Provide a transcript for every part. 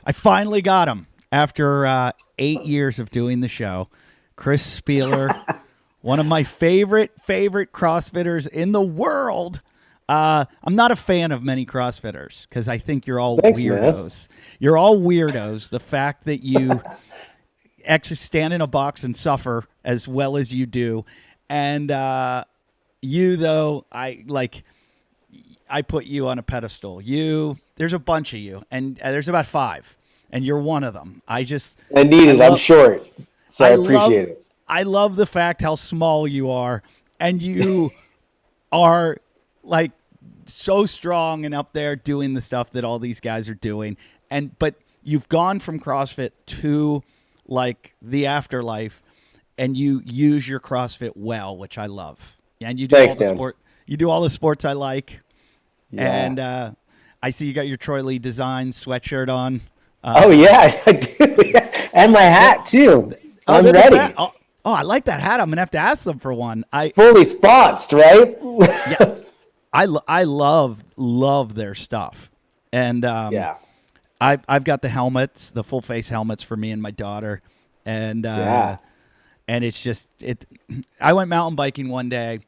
I finally got him after 8 years of doing the show. Chris Spealler, one of my favorite CrossFitters in the world. I'm not a fan of many CrossFitters because I think you're all Thanks, man. weirdos. You're all weirdos. The fact that you actually stand in a box and suffer as well as you do, and you though I put you on a pedestal. There's a bunch of you, and there's about five, and you're one of them. I I'm love, short, so I I love, appreciate it. I love the fact how small you are, and you are like so strong and up there doing the stuff that all these guys are doing. But you've gone from CrossFit to like the afterlife, and you use your CrossFit well, which I love. And you do all Thanks, the man. sport. You do all the sports I like. Yeah. And I see you got your Troy Lee Design sweatshirt on. Oh yeah, I do. Yeah. And my hat too. I'm They're the ready. best. I like that hat. I'm gonna have to ask them for one. Fully sponsored, right? Yeah, I love their stuff, and Yeah. I've got the helmets, the full face helmets for me and my daughter, and Yeah. it's just it. I went mountain biking one day,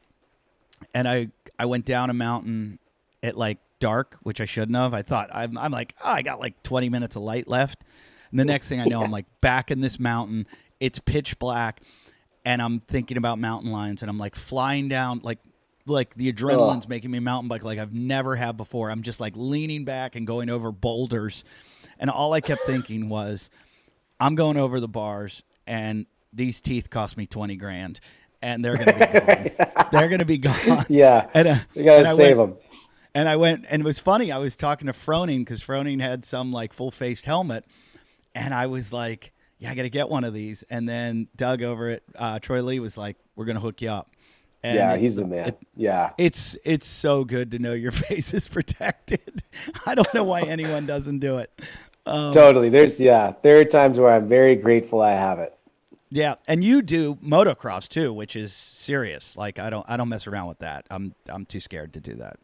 and I went down a mountain at like dark, which I shouldn't have. I thought I'm like, oh, I got like 20 minutes of light left, and the next thing I know, I'm like back in this mountain. It's pitch black, and I'm thinking about mountain lions, and I'm like flying down like the adrenaline's making me mountain bike like I've never had before. I'm just like leaning back and going over boulders. And all I kept thinking was, I'm going over the bars and these teeth cost me 20 grand and they're going to be gone. They're going to be gone. Yeah. And, You gotta save them. and I went, and it was funny. I was talking to Froning because Froning had some like full faced helmet. And I was like, yeah, I got to get one of these. And then Doug over at Troy Lee was like, we're going to hook you up. And Yeah, he's the man. Yeah. It's so good to know your face is protected. I don't know why anyone doesn't do it. Totally. There are times where I'm very grateful I have it. Yeah, and you do motocross too, which is serious. Like I don't mess around with that. I'm too scared to do that.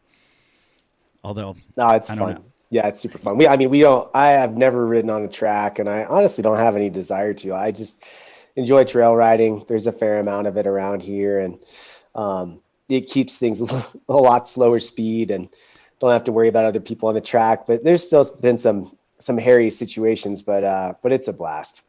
Although No, it's I don't fun. know. Yeah, it's super fun. I have never ridden on a track and I honestly don't have any desire to. I just enjoy trail riding. There's a fair amount of it around here and it keeps things a lot slower speed and don't have to worry about other people on the track, but there's still been some hairy situations, but it's a blast.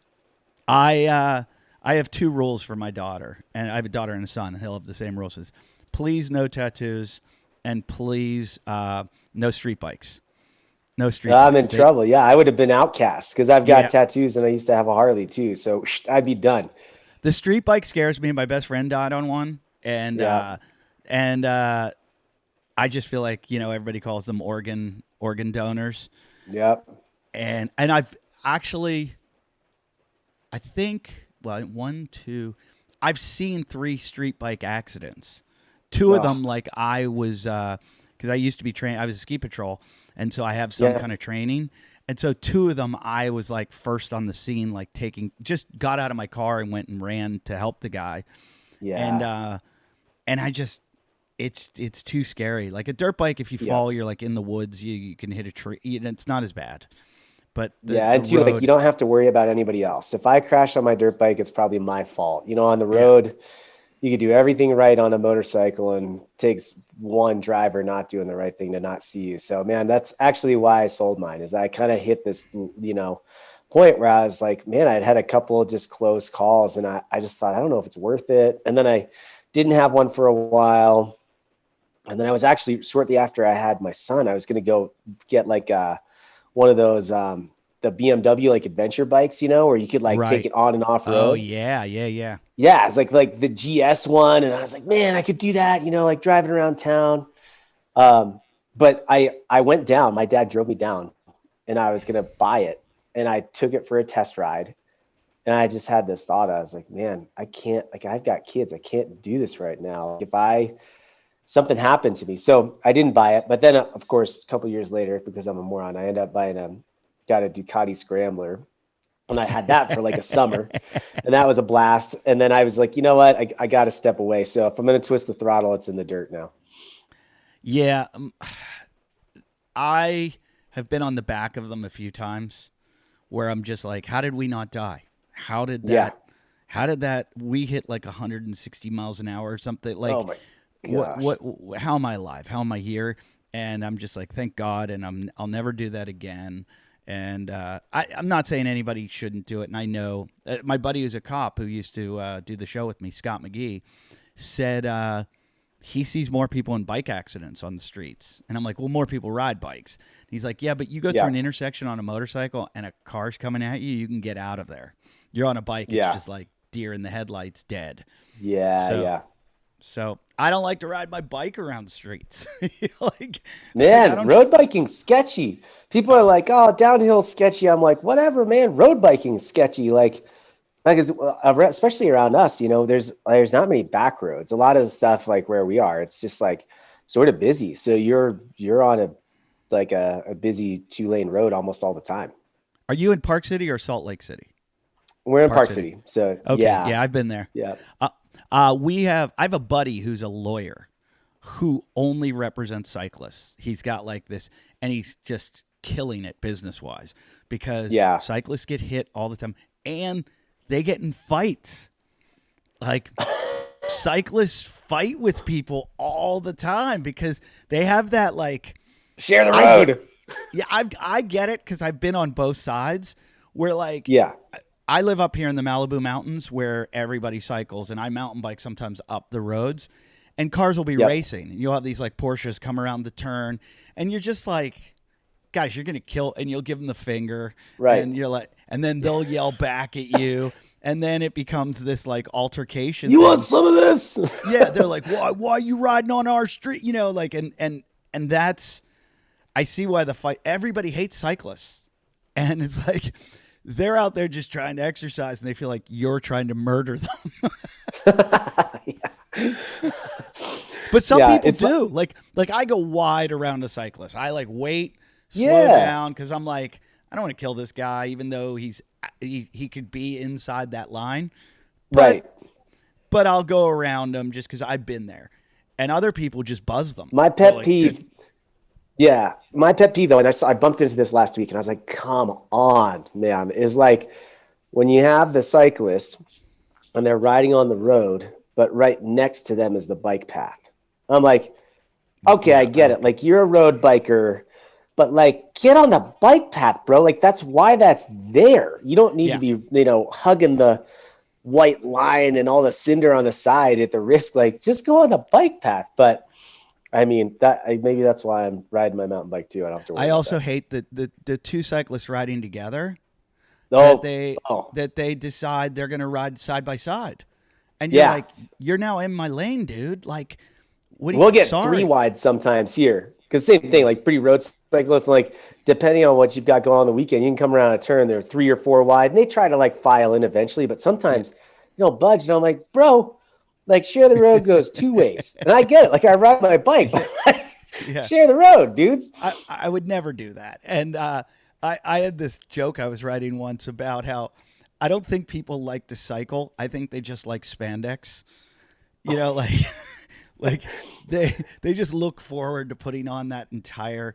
I have two rules for my daughter, and I have a daughter and a son. He'll have the same rules as please no tattoos, and please no street bikes. No street I'm bikes. in trouble. Yeah, I would have been outcast because I've got Yeah. tattoos and I used to have a Harley too. So I'd be done. The street bike scares me. My best friend died on one, and Yeah. I just feel like everybody calls them organ donors, Yep. and I've actually, I think, well, one, two, I've seen 3 street bike accidents. Two of Oh, them, like I was, because I used to be trained. I was a ski patrol, and so I have some yeah. kind of training. And so 2 of them, I was like first on the scene, like just got out of my car and went and ran to help the guy. And Yeah. and I just, it's too scary. Like a dirt bike, if you Yeah. fall, you're like in the woods, you can hit a tree, and it's not as bad. But Yeah. the And too, like, you road, don't have to worry about anybody else. If I crash on my dirt bike, it's probably my fault. On the yeah, road, you could do everything right on a motorcycle and it takes one driver not doing the right thing to not see you. So man, that's actually why I sold mine is I kind of hit this, point where I was like, man, I'd had a couple of just close calls and I just thought, I don't know if it's worth it. And then I didn't have one for a while. And then I was actually shortly after I had my son, I was going to go get like one of those, the BMW like adventure bikes, where you could like take right. it on and off Oh road. yeah. Yeah, it's like the GS one, and I was like, man, I could do that, like driving around town. But I went down. My dad drove me down, and I was gonna buy it, and I took it for a test ride, and I just had this thought. I was like, man, I can't. Like, I've got kids. I can't do this right now. If something happened to me, so I didn't buy it. But then, of course, a couple years later, because I'm a moron, I ended up got a Ducati Scrambler. And I had that for like a summer and that was a blast. And then I was like, you know what? I got to step away. So if I'm going to twist the throttle, it's in the dirt now. Yeah, I have been on the back of them a few times where I'm just like, how did we not die? How did Yeah. that? How did that? We hit like 160 miles an hour or something. Like, Oh my gosh. how am I alive? How am I here? And I'm just like, thank God, and I'll never do that again. And I'm not saying anybody shouldn't do it. And I know my buddy who's a cop who used to do the show with me, Scott McGee, said he sees more people in bike accidents on the streets. And I'm like, well, more people ride bikes. He's like, yeah, but you go through an intersection on a motorcycle and a car's coming at you, you can get out of there. You're on a bike, it's just like deer in the headlights, dead. So I don't like to ride my bike around the streets. Road biking sketchy. People are like, oh, downhill sketchy. I'm like, whatever, man. Road biking sketchy. Like especially around us, there's not many back roads. A lot of the stuff like where we are, it's just like sort of busy. So you're on a busy 2-lane road almost all the time. Are you in Park City or Salt Lake City? We're in Park City. So okay. Yeah, I've been there. Yeah. I have a buddy who's a lawyer who only represents cyclists. He's got like this, and he's just killing it business-wise because cyclists get hit all the time, and they get in fights. Like cyclists fight with people all the time because they have that like share the road. I get it because I've been on both sides where like I live up here in the Malibu Mountains where everybody cycles, and I mountain bike sometimes up the roads, and cars will be racing. You'll have these like Porsches come around the turn, and you're just like, guys, you're going to kill, and you'll give them the finger. Right. And you're like, and then they'll yell back at you. And then it becomes this like altercation. You want some of this? Yeah. They're like, why are you riding on our street? And that's, I see why the fight, everybody hates cyclists. And it's like, they're out there just trying to exercise, and they feel like you're trying to murder them. But some people do. Like I go wide around a cyclist. I like wait, slow down, because I'm like, I don't want to kill this guy, even though he could be inside that line. But I'll go around him just because I've been there. And other people just buzz them. My pet peeve. Yeah, my pet peeve though, and I bumped into this last week, and I was like, "Come on, man!" Is like when you have the cyclist and they're riding on the road, but right next to them is the bike path. I'm like, okay, I get it. Like you're a road biker, but like get on the bike path, bro. Like that's why that's there. You don't need to be, hugging the white line and all the cinder on the side at the risk. Like just go on the bike path, but. I mean, maybe that's why I'm riding my mountain bike too. I don't have to worry I also hate the two cyclists riding together. That they decide they're going to ride side by side, and you're like, you're now in my lane, dude. Like, we'll get 3 wide sometimes here because same thing. Like pretty road cyclists, like depending on what you've got going on the weekend, you can come around a turn. They're 3 or 4 wide, and they try to like file in eventually, but sometimes you don't budge. And I'm like, bro. Like share the road goes 2 ways, and I get it. Like I ride my bike, share the road, dudes. I would never do that. And I had this joke I was writing once about how I don't think people like to cycle. I think they just like spandex. Like they just look forward to putting on that entire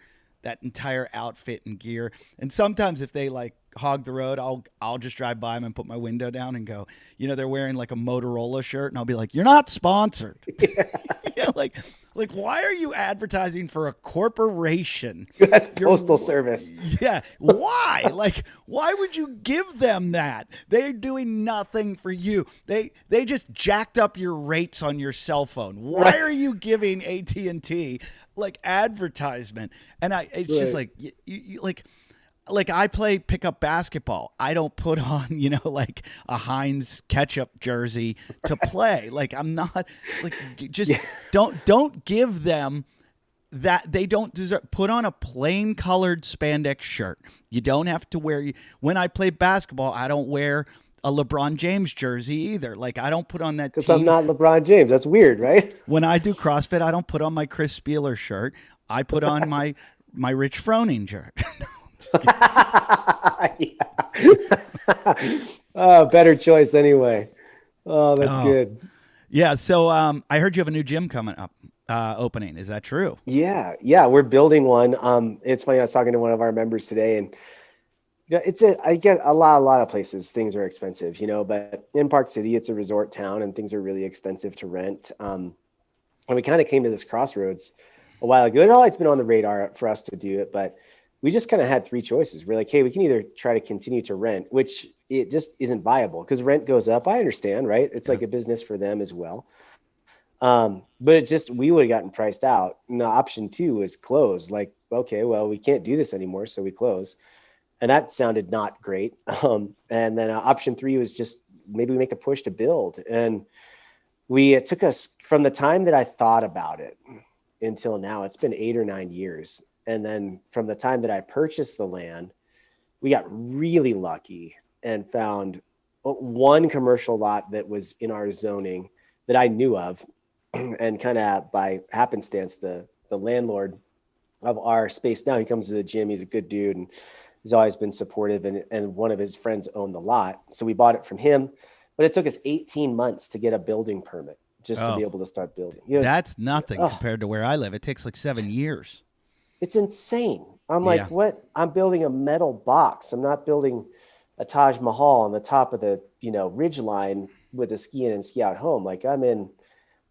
outfit and gear. And sometimes if they like hog the road, I'll just drive by them and put my window down and go, they're wearing like a Motorola shirt, and I'll be like, you're not sponsored. Like why are you advertising for a corporation? That's postal service. Yeah. Why? Like, why would you give them that? They're doing nothing for you. They just jacked up your rates on your cell phone. Why are you giving AT&T like advertisement? And it's just like, you like I play pickup basketball. I don't put on, like a Heinz ketchup jersey to play. Like I'm not like, just don't give them that. They don't deserve. Put on a plain colored spandex shirt. You don't have to wear, when I play basketball, I don't wear a LeBron James jersey either. Like I don't put on that. Because I'm not LeBron James. That's weird, right? When I do CrossFit, I don't put on my Chris Spealler shirt. I put on my Rich Froning shirt. Better choice anyway. Oh, that's good. Yeah. So I heard you have a new gym coming up, opening. Is that true? Yeah. We're building one. It's funny. I was talking to one of our members today, and Yeah, I get a lot of places things are expensive, but in Park City, it's a resort town and things are really expensive to rent. And we kind of came to this crossroads a while ago. It always been on the radar for us to do it, but we just kind of had three choices. We're like, hey, we can either try to continue to rent, which it just isn't viable because rent goes up. I understand, right? It's like a business for them as well. But it's just, we would have gotten priced out. And the option two is close. Like, okay, well, we can't do this anymore. So we close. And that sounded not great. And then option three was just maybe we make the push to build. And it took us from the time that I thought about it until now, it's been 8 or 9 years. And then from the time that I purchased the land, we got really lucky and found one commercial lot that was in our zoning that I knew of. And kind of by happenstance, the landlord of our space now, he comes to the gym. He's a good dude and he's always been supportive. And one of his friends owned the lot. So we bought it from him. But it took us 18 months to get a building permit just to be able to start building. That's nothing compared to where I live. It takes like 7 years. It's insane. I'm like, what? I'm building a metal box. I'm not building a Taj Mahal on the top of the, ridge line with a ski in and ski out home. Like I'm in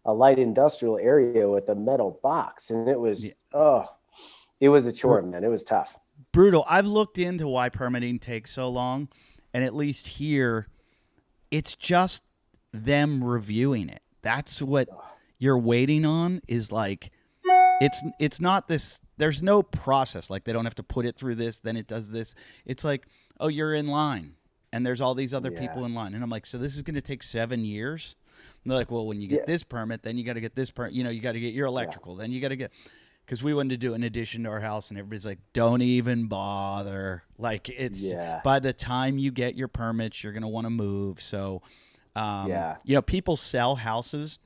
a light industrial area with a metal box. And it was, it was a chore, man. It was tough. Brutal. I've looked into why permitting takes so long. And at least here, it's just them reviewing it. That's what you're waiting on is like, it's not this, there's no process. Like they don't have to put it through this, then it does this. It's like, oh, you're in line and there's all these other people in line. And I'm like, so this is going to take 7 years? And they're like, well, when you get this permit, then you got to get this permit, you got to get your electrical, then you got to get, because we wanted to do an addition to our house and everybody's like, don't even bother. Like it's by the time you get your permits, you're going to want to move. So, people sell houses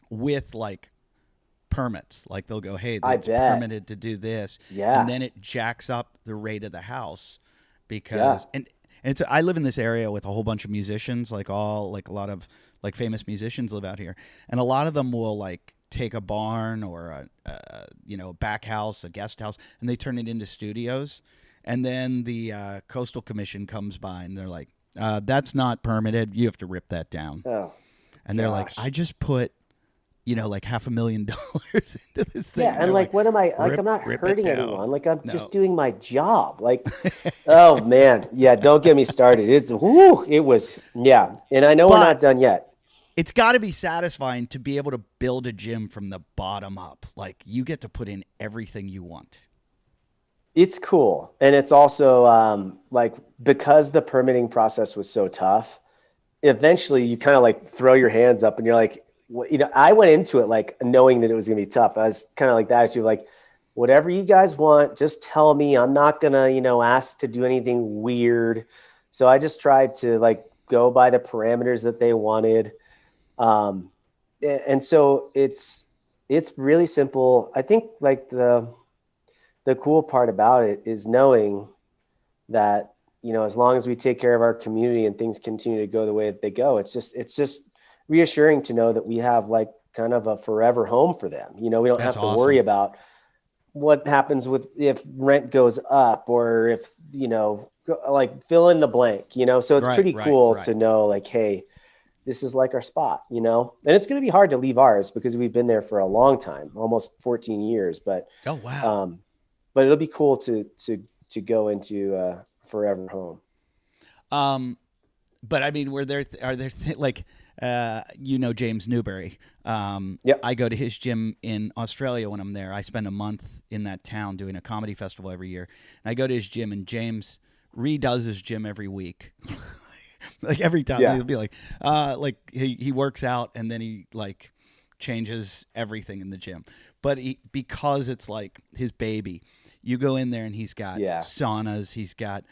with like permits. Like they'll go, hey, it's permitted to do this. Yeah. And then it jacks up the rate of the house because, and it's, I live in this area with a whole bunch of musicians, like a lot of like famous musicians live out here. And a lot of them will like take a barn or a back house, a guest house, and they turn it into studios. And then the Coastal Commission comes by and they're like, that's not permitted. You have to rip that down. Oh, and they're like, I just put, like $500,000 into this thing. Yeah. And like, what am I, like, I'm not hurting anyone. Like I'm just doing my job. Like, oh man. Yeah. Don't get me started. It was, And I know we're not done yet. It's got to be satisfying to be able to build a gym from the bottom up. Like you get to put in everything you want. It's cool. And it's also like, because the permitting process was so tough, eventually you kind of like throw your hands up and you're like, I went into it like knowing that it was going to be tough. I was kind of like that attitude, like whatever you guys want, just tell me. I'm not going to, ask to do anything weird. So I just tried to like go by the parameters that they wanted. And so it's really simple. I think like the cool part about it is knowing that, as long as we take care of our community and things continue to go the way that they go, it's just reassuring to know that we have like kind of a forever home for them. We don't have to worry about what happens if rent goes up or if, like fill in the blank, so it's pretty cool to know like, hey, this is like our spot, and it's going to be hard to leave ours because we've been there for a long time, almost 14 years, but, but it'll be cool to go into a forever home. But I mean, are there like, James Newberry. I go to his gym in Australia when I'm there. I spend a month in that town doing a comedy festival every year. And I go to his gym and James redoes his gym every week. Like every time he'll be like he works out and then he like changes everything in the gym. But because it's like his baby, you go in there and he's got saunas, he's got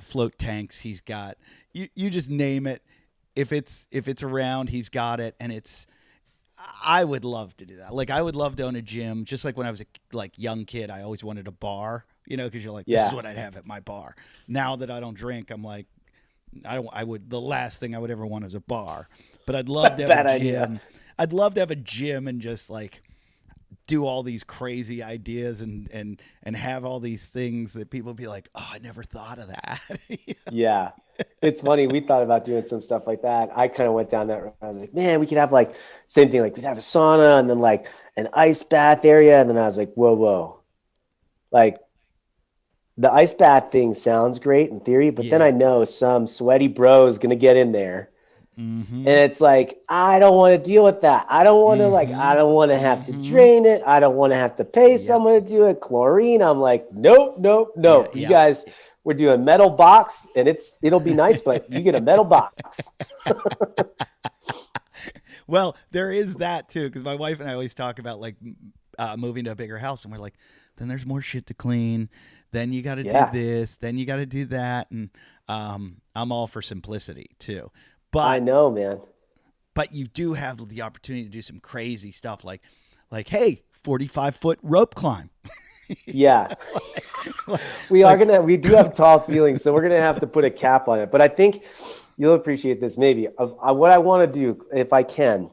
float tanks, he's got you just name it. If it's around, he's got it, and I would love to do that. Like I would love to own a gym, just like when I was a young kid. I always wanted a bar, because you're like, this is what I'd have at my bar. Now that I don't drink, I'm like, the last thing I would ever want is a bar, but I'd love to have a gym. I'd love to have a gym and just like do all these crazy ideas and have all these things that people be like, oh, I never thought of that. Yeah. It's funny. We thought about doing some stuff like that. I kind of went down that road. I was like, man, we could have like same thing. Like we'd have a sauna and then like an ice bath area. And then I was like, whoa. Like the ice bath thing sounds great in theory, but then I know some sweaty bro is going to get in there. Mm-hmm. And it's like, I don't want to deal with that. I don't want to I don't want to have to drain it. I don't want to have to pay someone to do it. Chlorine. I'm like, nope. You guys, we're doing metal box and it'll be nice, but you get a metal box. Well, there is that too. Cause my wife and I always talk about like moving to a bigger house and we're like, then there's more shit to clean. Then you got to do this, then you got to do that. And I'm all for simplicity too. But I know, man. But you do have the opportunity to do some crazy stuff like hey, 45-foot rope climb. Yeah. We do have tall ceilings, so we're going to have to put a cap on it. But I think you'll appreciate this maybe. What I want to do, if I can.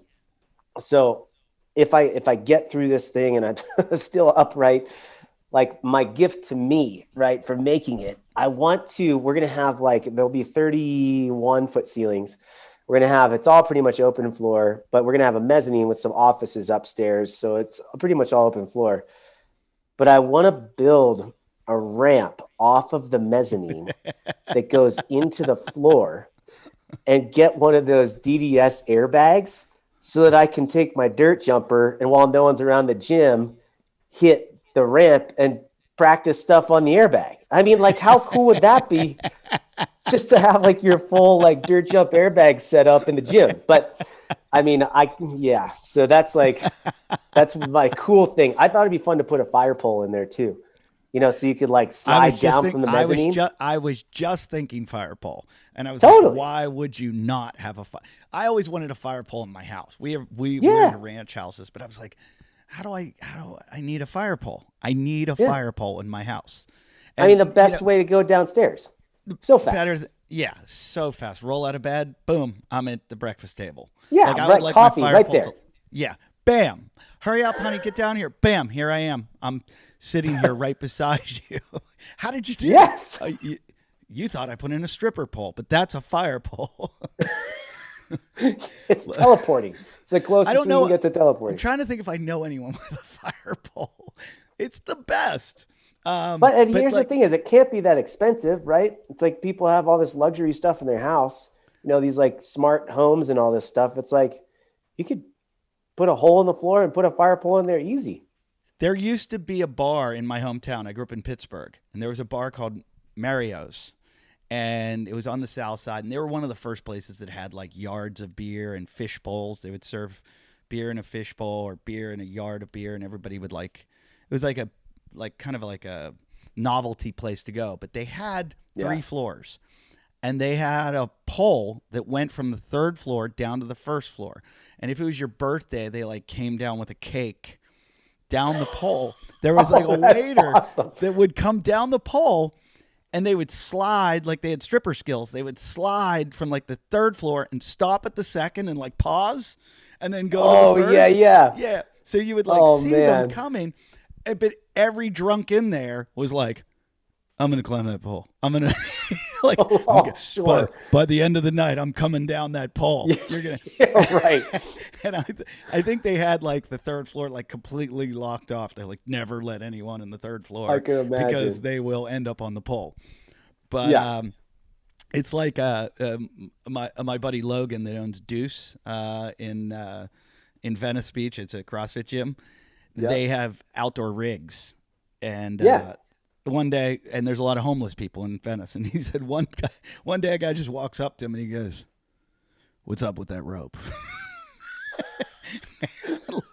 So if I get through this thing and I'm still upright, like my gift to me, right, for making it, we're going to have there'll be 31-foot ceilings. We're going to have, it's all pretty much open floor, but we're going to have a mezzanine with some offices upstairs. So it's pretty much all open floor. But I want to build a ramp off of the mezzanine that goes into the floor and get one of those DDS airbags so that I can take my dirt jumper and while no one's around the gym, hit the ramp and practice stuff on the airbag. I mean, like, how cool would that be just to have like your full like dirt jump airbag set up in the gym? But I mean, so that's my cool thing. I thought it'd be fun to put a fire pole in there too, so you could like slide down from the mezzanine. I was just thinking fire pole, and I was totally. like, why would you not have a fire? I always wanted a fire pole in my house. We were in ranch houses, but I was like, how do I need a fire pole? I need a fire pole in my house. And, I mean, the best way to go downstairs. So fast. So fast. Roll out of bed, boom, I'm at the breakfast table. Yeah, I would like coffee my fire right pole there. Bam. Hurry up, honey, get down here. Bam, here I am. I'm sitting here right beside you. How did you do that? You thought I put in a stripper pole, but that's a fire pole. It's teleporting. It's the closest we can get to teleporting. I'm trying to think if I know anyone with a fire pole. It's the best. But here's the thing: is it can't be that expensive, right? It's like people have all this luxury stuff in their house. These like smart homes and all this stuff. It's like you could put a hole in the floor and put a fire pole in there easy. There used to be a bar in my hometown. I grew up in Pittsburgh, and there was a bar called Mario's. And it was on the south side, and they were one of the first places that had like yards of beer and fish bowls. They would serve beer in a fish bowl or beer in a yard of beer, and everybody would it was kind of like a novelty place to go. But they had 3 floors, and they had a pole that went from the 3rd floor down to the 1st floor. And if it was your birthday, they like came down with a cake down the pole. There was like a waiter that would come down the pole. And they would slide, like they had stripper skills. They would slide from like the 3rd floor and stop at the 2nd and like pause and then go to the 1st. Yeah. So you would see them coming. But every drunk in there was like, I'm going to climb that pole. I'm going to sure. By the end of the night, I'm coming down that pole. You're going to. Right. And I think they had like the 3rd floor like completely locked off. They're like, never let anyone in the 3rd floor. I can imagine. Because they will end up on the pole. But it's like my buddy Logan that owns Deuce in Venice Beach. It's a CrossFit gym. Yep. They have outdoor rigs. And one day, and there's a lot of homeless people in Venice, and he said one day a guy just walks up to him and he goes, "What's up with that rope?"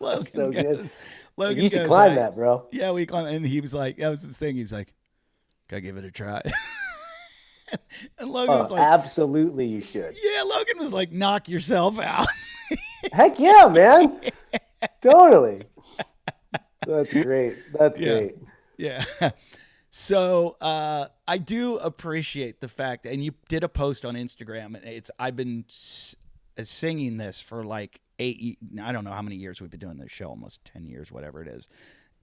That's so good. Logan you should climb that, bro. Yeah, we climbed, and he was like, that was the thing. He's like, "Gotta give it a try." And Logan was like, "Absolutely, you should." Yeah, Logan was like, "Knock yourself out." Heck yeah, man! Totally. That's great. That's great. Yeah. So I do appreciate the fact, and you did a post on Instagram, and I've been singing this for like I don't know how many years we've been doing this show, almost 10 years, whatever it is,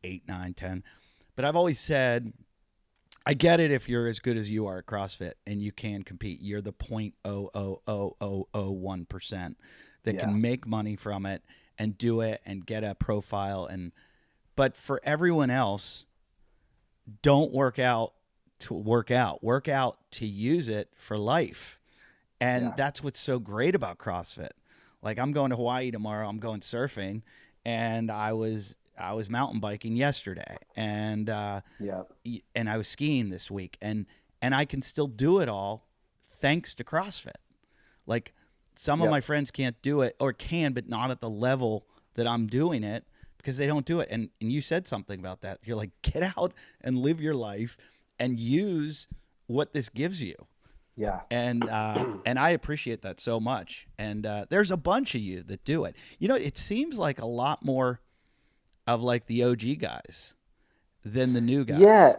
8, 9, 10. But I've always said, I get it if you're as good as you are at CrossFit and you can compete. You're the 0.00001% that Yeah. can make money from it and do it and get a profile. But for everyone else, don't work out to work out. Work out to use it for life. And Yeah. that's what's so great about CrossFit. Like, I'm going to Hawaii tomorrow. I'm going surfing, and I was mountain biking yesterday, and Yeah. I was skiing this week, and I can still do it all thanks to CrossFit. Like, some of my Yep. friends can't do it, or can, but not at the level that I'm doing it, because they don't do it. And you said something about that. You're like, get out and live your life and use what this gives you. Yeah. And I appreciate that so much. And there's a bunch of you that do it. You know, it seems like a lot more of like the OG guys than the new Yeah.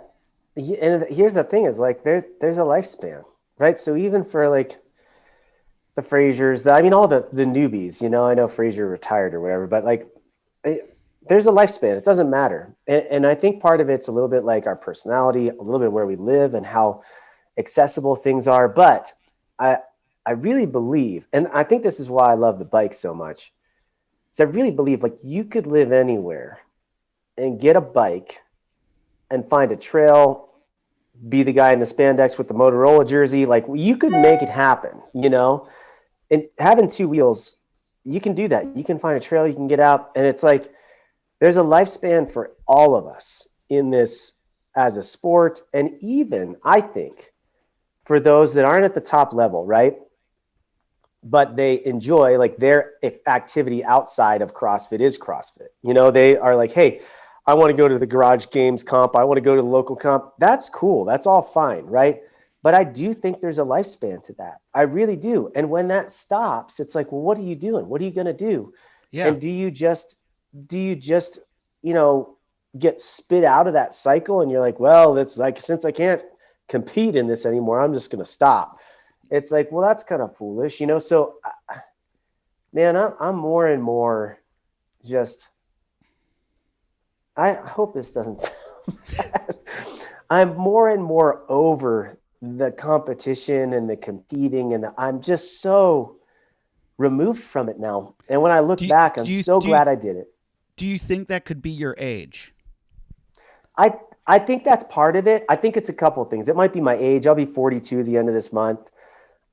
guys. And here's the thing is like there's a lifespan, right? So even for like the Frasers, I mean all the newbies, I know Fraser retired or whatever, but like there's a lifespan. It doesn't matter. And I think part of it's a little bit like our personality, a little bit where we live and how accessible things are. But I I really believe, and I think this is why I love the bike so much, is I really believe like you could live anywhere and get a bike and find a trail, be the guy in the spandex with the Motorola jersey. Like you could make it happen. And having two wheels, you can do that. You can find a trail, you can get out. And it's like, there's a lifespan for all of us in this as a sport. And even I think for those that aren't at the top level, right? But they enjoy like their activity outside of CrossFit is CrossFit. They are like, hey, I want to go to the garage games comp. I want to go to the local comp. That's cool. That's all fine. Right. But I do think there's a lifespan to that. I really do. And when that stops, it's like, well, what are you doing? What are you going to do? Yeah. And do you just, you know, get spit out of that cycle? And you're like, well, it's like, since I can't compete in this anymore, I'm just going to stop. It's like, well, that's kind of foolish. So man, I'm more and more just, I hope this doesn't sound bad. I'm more and more over the competition and the competing, and I'm just so removed from it now. And when I look Do you, back, I'm do you, so do you, glad I did it. do you think that could be your age? I I think that's part of it. I think it's a couple of things. It might be my age. I'll be 42 at the end of this month.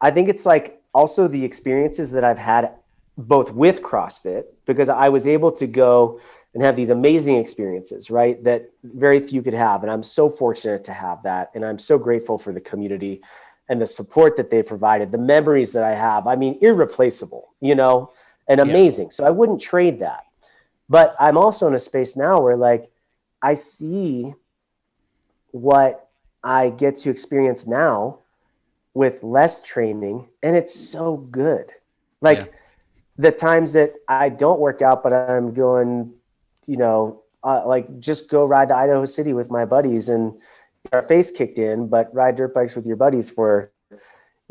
I think it's like also the experiences that I've had both with CrossFit, because I was able to go and have these amazing experiences, right? That very few could have. And I'm so fortunate to have that. And I'm so grateful for the community and the support that they provided, the memories that I have. I mean, irreplaceable, and Yeah. amazing. So I wouldn't trade that. But I'm also in a space now where like I see what I get to experience now with less training, and it's so good. Yeah. Like the times that I don't work out, but I'm going, like just go ride to Idaho City with my buddies and get our face kicked in, but ride dirt bikes with your buddies for,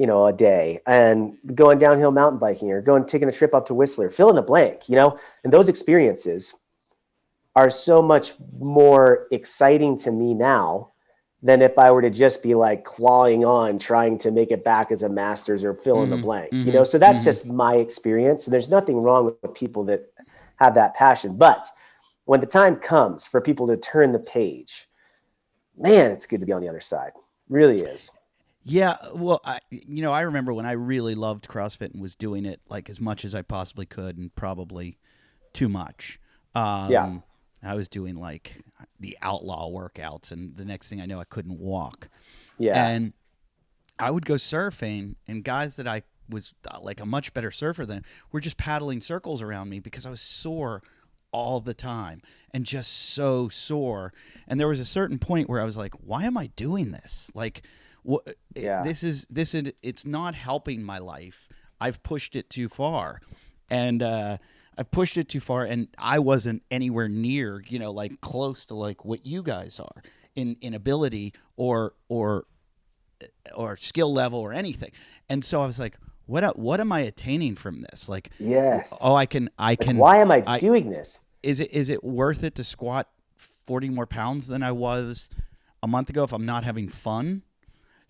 a day, and going downhill mountain biking or taking a trip up to Whistler, fill in the blank. And those experiences are so much more exciting to me now than if I were to just be like clawing on trying to make it back as a master's or fill in the blank, So that's just my experience. And there's nothing wrong with people that have that passion. But when the time comes for people to turn the page, man, it's good to be on the other side. Really is. Yeah, well, I remember when I really loved CrossFit and was doing it like as much as I possibly could, and probably too much. Yeah. I was doing like the outlaw workouts, and the next thing I know, I couldn't walk. Yeah. And I would go surfing, and guys that I was like a much better surfer than were just paddling circles around me because I was sore all the time and just so sore. And there was a certain point where I was like, why am I doing this? Like, Yeah. it's not helping my life. I've pushed it too far. And I've pushed it too far, and I wasn't anywhere near, like close to like what you guys are in ability or skill level or anything. And so I was like, what am I attaining from this? Like, Yes. oh, Like, why am I I doing this? is it worth it to squat 40 more pounds than I was a month ago if I'm not having fun?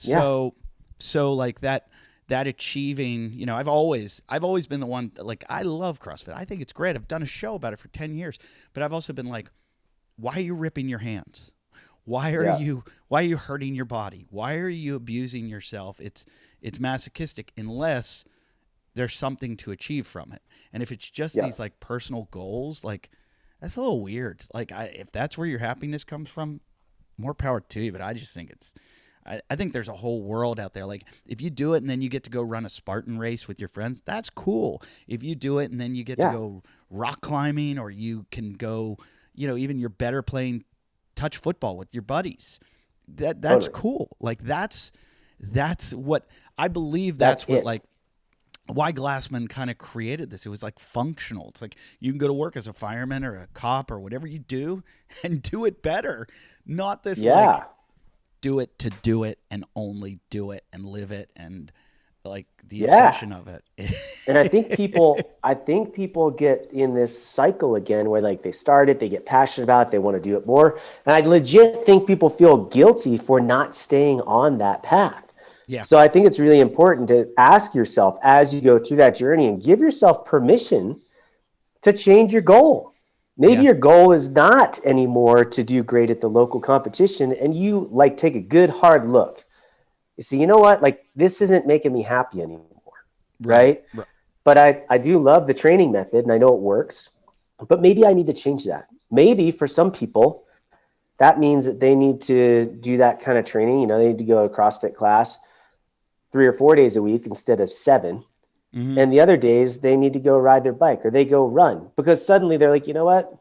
Yeah. So like that achieving, I've always been the one that, like, I love CrossFit. I think it's great. I've done a show about it for 10 years, but I've also been like, why are you ripping your hands? Yeah. Why are you hurting your body? Why are you abusing yourself? It's masochistic unless there's something to achieve from it. And if it's just Yeah. these like personal goals, like, that's a little weird. Like, if that's where your happiness comes from, more power to you. But I just think I think there's a whole world out there. Like, if you do it and then you get to go run a Spartan race with your friends, that's cool. If you do it and then you get to Yeah. go rock climbing, or you can go, even you're better playing touch football with your buddies, that's Totally. cool. Like, that's what I believe. That's That's what, it. like, why Glassman kind of created this. It was like functional. It's like you can go to work as a fireman or a cop or whatever you do and do it better. Not this like Yeah. do it to do it and only do it and live it, and like the Yeah. obsession of it. And I think people get in this cycle again where like they start it, they get passionate about it, they want to do it more. And I legit think people feel guilty for not staying on that path. Yeah. So I think it's really important to ask yourself as you go through that journey and give yourself permission to change your goal. Maybe Yeah. your goal is not anymore to do great at the local competition, and you like take a good hard look. You see, you know what? Like, this isn't making me happy anymore, Right. right? Right. But I do love the training method and I know it works, but maybe I need to change that. Maybe for some people, that means that they need to do that kind of training. They need to go to a CrossFit class 3 or 4 days a week instead of 7. Mm-hmm. And the other days they need to go ride their bike or they go run because suddenly they're like, you know what?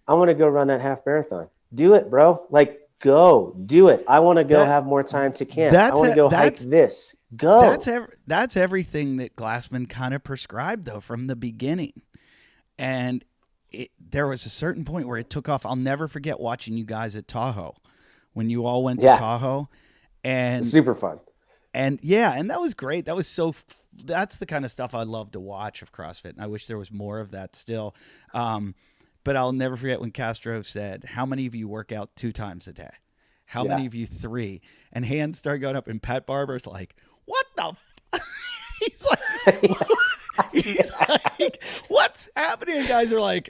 I want to go run that half marathon. Do it, bro. Like, go do it. I want to go That have more time to camp. I that's want to a, go hike that's this. Go. that's everything that Glassman kind of prescribed though from the beginning. And there was a certain point where it took off. I'll never forget watching you guys at Tahoe when you all went to Yeah. Tahoe, and Super fun. and that was great. That's the kind of stuff I love to watch of CrossFit, and I wish there was more of that still. But I'll never forget when Castro said, "How many of you work out 2 times a day? How Yeah. many of you 3?" And hands started going up, and Pat Barber's like, "What the?" He's like, he's like, "What's happening?" And guys are like,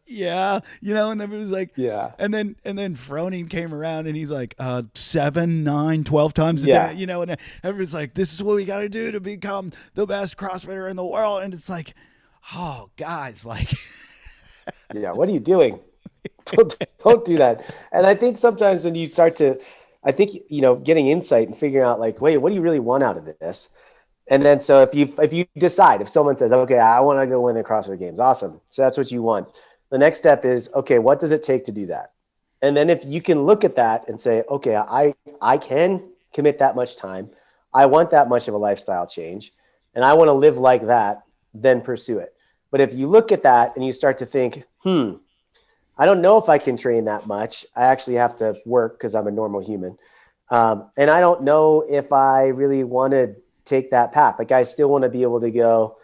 yeah, and then it was like, Yeah. and then Froning came around and he's like, 7, 9, 12 times a Yeah. day, and everybody's like, "This is what we got to do to become the best CrossFitter in the world." And it's like, oh, guys, like, Yeah. What are you doing? Don't do that. And I think sometimes when you start to, I think, getting insight and figuring out like, wait, what do you really want out of this? And then, so if you decide, if someone says, okay, I want to go win the CrossFit Games, awesome. So that's what you want. The next step is, okay, what does it take to do that? And then if you can look at that and say, okay, I can commit that much time. I want that much of a lifestyle change and I want to live like that, then pursue it. But if you look at that and you start to think, I don't know if I can train that much. I actually have to work because I'm a normal human. And I don't know if I really want to take that path. Like, I still want to be able to go,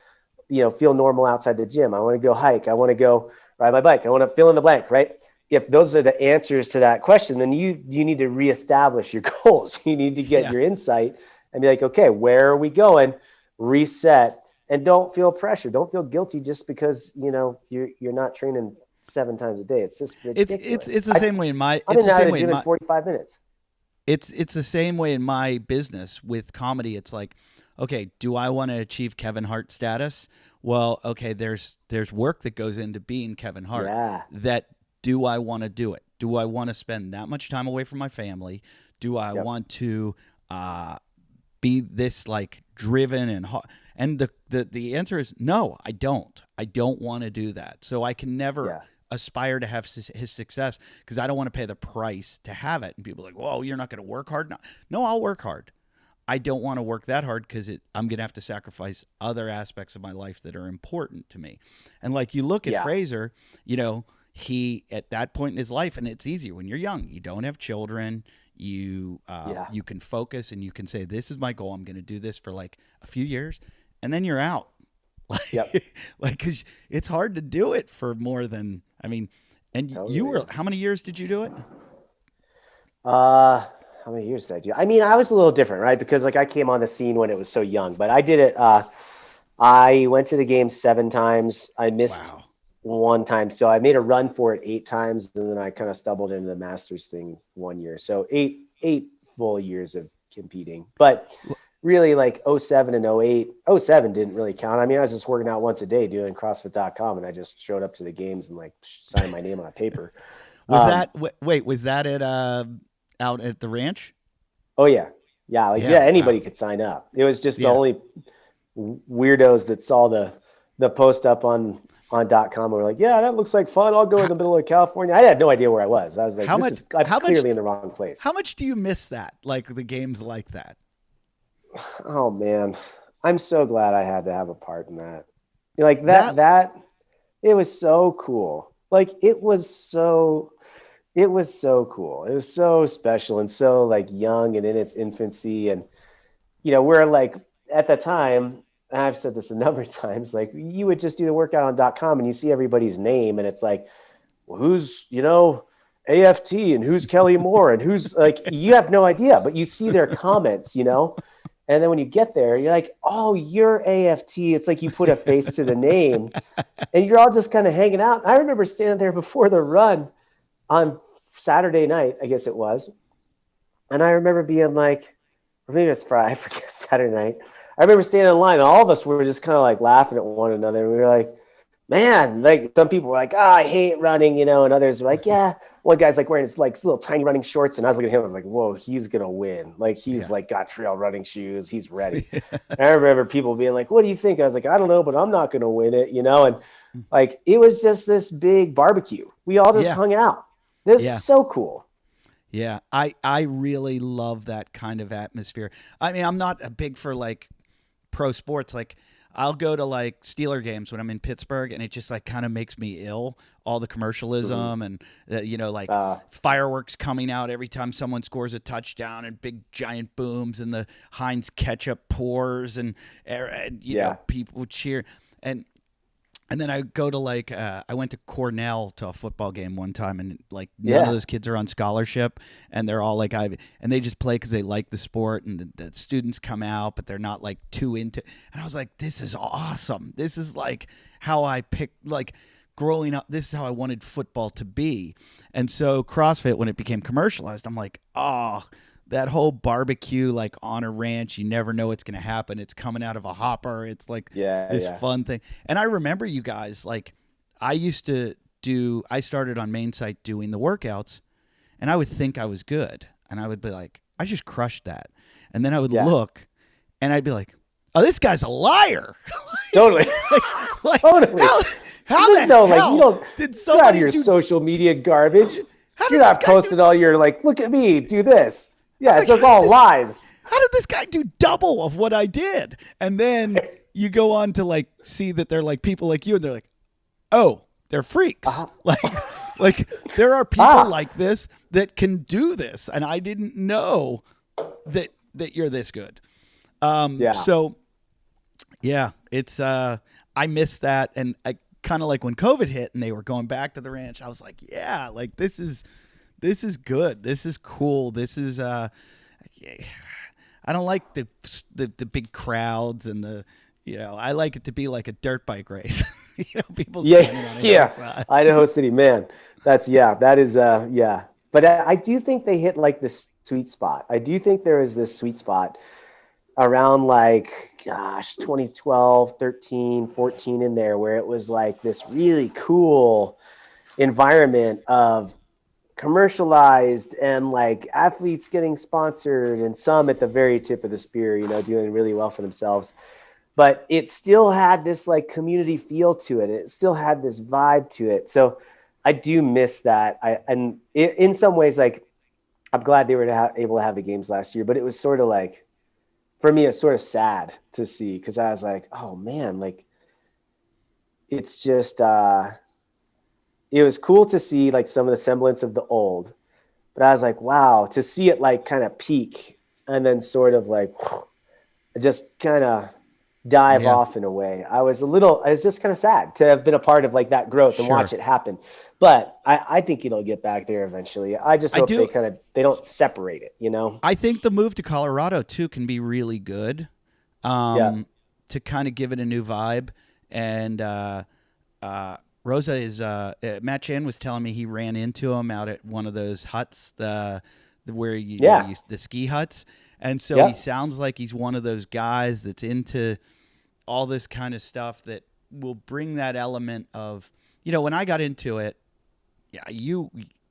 feel normal outside the gym. I want to go hike. I want to go ride my bike. I want to fill in the blank, right? If those are the answers to that question, then you need to reestablish your goals. You need to get your insight and be like, okay, where are we going? Reset, and don't feel pressure. Don't feel guilty just because, you're not training 7 times a day. It's just ridiculous. it's the same way in my. I'm It's in the and out same of way the in gym my. in 45 minutes. It's the same way in my business with comedy. It's like, okay, do I want to achieve Kevin Hart status? Well, okay, there's work that goes into being Kevin Hart. Yeah. That, do I want to do it? Do I want to spend that much time away from my family? Do I want to be this like driven and hot? And the answer is no, I don't. I don't want to do that. So I can never aspire to have his success because I don't want to pay the price to have it. And people are like, whoa, you're not going to work hard? No, I'll work hard. I don't want to work that hard because I'm going to have to sacrifice other aspects of my life that are important to me. And like, you look at Fraser, he, at that point in his life, and it's easier when you're young, you don't have children, you can focus and you can say, this is my goal. I'm going to do this for like a few years. and then you're out. Yep. Like, cause it's hard to do it for more than, I mean, and you Totally were, is. how many years did you do it? How many years did I do? I mean, I was a little different, right? Because like I came on the scene when it was so young, but I did it. I went to the game 7 times. I missed Wow. one time. So I made a run for it 8 times. And then I kind of stumbled into the Masters thing 1 year. So eight full years of competing, but really like '07 and '08. '07 didn't really count. I mean, I was just working out once a day doing CrossFit.com, and I just showed up to the games and like signed my name on a paper. Was Um, that, wait, was that at, out at the ranch? oh yeah. Yeah. Like, Yeah. yeah, Wow. anybody could sign up. It was just the Yeah. only weirdos that saw the post up on .com were like, yeah, that looks like fun. I'll go in How, the middle of California. I had no idea where I was. I was like, how this much, is, I'm how much, clearly in the wrong place. how much do you miss that? Like the games like that? Oh man, I'm so glad I had to have a part in that. Like That, that it was so cool. Like it was so cool. It was so special and so like young and in its infancy. And we're like at the time, and I've said this a number of times, like you would just do the workout on .com and you see everybody's name and it's like, well, who's, AFT and who's Kelly Moore and who's like, you have no idea, but you see their comments, and then when you get there, you're like, oh, you're AFT. It's like you put a face to the name and you're all just kind of hanging out. I remember standing there before the run on Saturday night, I guess it was. And I remember being like, or maybe it was Friday, I forget, Saturday night. I remember standing in line and all of us were just kind of like laughing at one another. We were like, man, like some people were like, I hate running, and others were like, yeah. One guy's like wearing his like little tiny running shorts. And I was looking at him, I was like, whoa, he's going to win. Like he's yeah. like got trail running shoes. He's ready. And I remember people being like, what do you think? I was like, I don't know, but I'm not going to win it, and like, it was just this big barbecue. We all just Yeah. hung out. This Yeah. is so cool. Yeah. I really love that kind of atmosphere. I mean, I'm not a big for like pro sports. Like I'll go to like Steeler games when I'm in Pittsburgh, and it just like kind of makes me ill. All the commercialism and like fireworks coming out every time someone scores a touchdown, and big giant booms, and the Heinz ketchup pours, and people cheer, and then I go to like I went to Cornell to a football game one time, and like none of those kids are on scholarship, and they're all like and they just play because they like the sport, and the students come out, but they're not like too into. And I was like, this is awesome. This is like how I picked like growing up. This is how I wanted football to be. And so CrossFit, when it became commercialized, I'm like, oh, that whole barbecue, like on a ranch, you never know what's going to happen. It's coming out of a hopper. It's like this fun thing. And I remember you guys, like I started on main site doing the workouts, and I would think I was good. And I would be like, I just crushed that. And then I would look and I'd be like, oh, this guy's a liar. Totally. Totally. How the no, hell like, you don't did get out somebody of your do, social media garbage. how did You're this not guy posting do, all your like, look at me, do this. Yeah, like, it's just all lies. how did this guy do double of what I did? And then you go on to like see that they're like people like you, and they're like, oh, they're freaks. Like there are people like this that can do this, and I didn't know that you're this good. So yeah, it's I missed that, and I kind of like when COVID hit and they were going back to the ranch, I was like, yeah, like this is good. This is cool. This is I don't like the big crowds and the I like it to be like a dirt bike race. People standing on the outside. Idaho City, man. That is But I do think they hit like this sweet spot. I do think there is this sweet spot around like 2012, 13, 14 in there, where it was like this really cool environment of commercialized and like athletes getting sponsored, and some at the very tip of the spear, doing really well for themselves. But it still had this like community feel to it. It still had this vibe to it. So I do miss that. In some ways, like I'm glad they were able to have the games last year, but it was sort of like, for me, it's sort of sad to see, because I was like, oh man, like it's just, it was cool to see like some of the semblance of the old, but I was like, wow, to see it like kind of peak and then sort of like just kind of dive Yeah, off in a way. I was just kind of sad to have been a part of like that growth and watch sure. it happen. But I think it'll get back there eventually. I just I hope do. they don't separate it, you know? I think the move to Colorado too can be really good, Yeah. um, to kind of give it a new vibe. And Rosa is Matt Chan was telling me he ran into him out at one of those huts, the where Yeah. the ski huts, and so he Yep. sounds like he's one of those guys that's into all this kind of stuff that will bring that element of, when I got into it, yeah,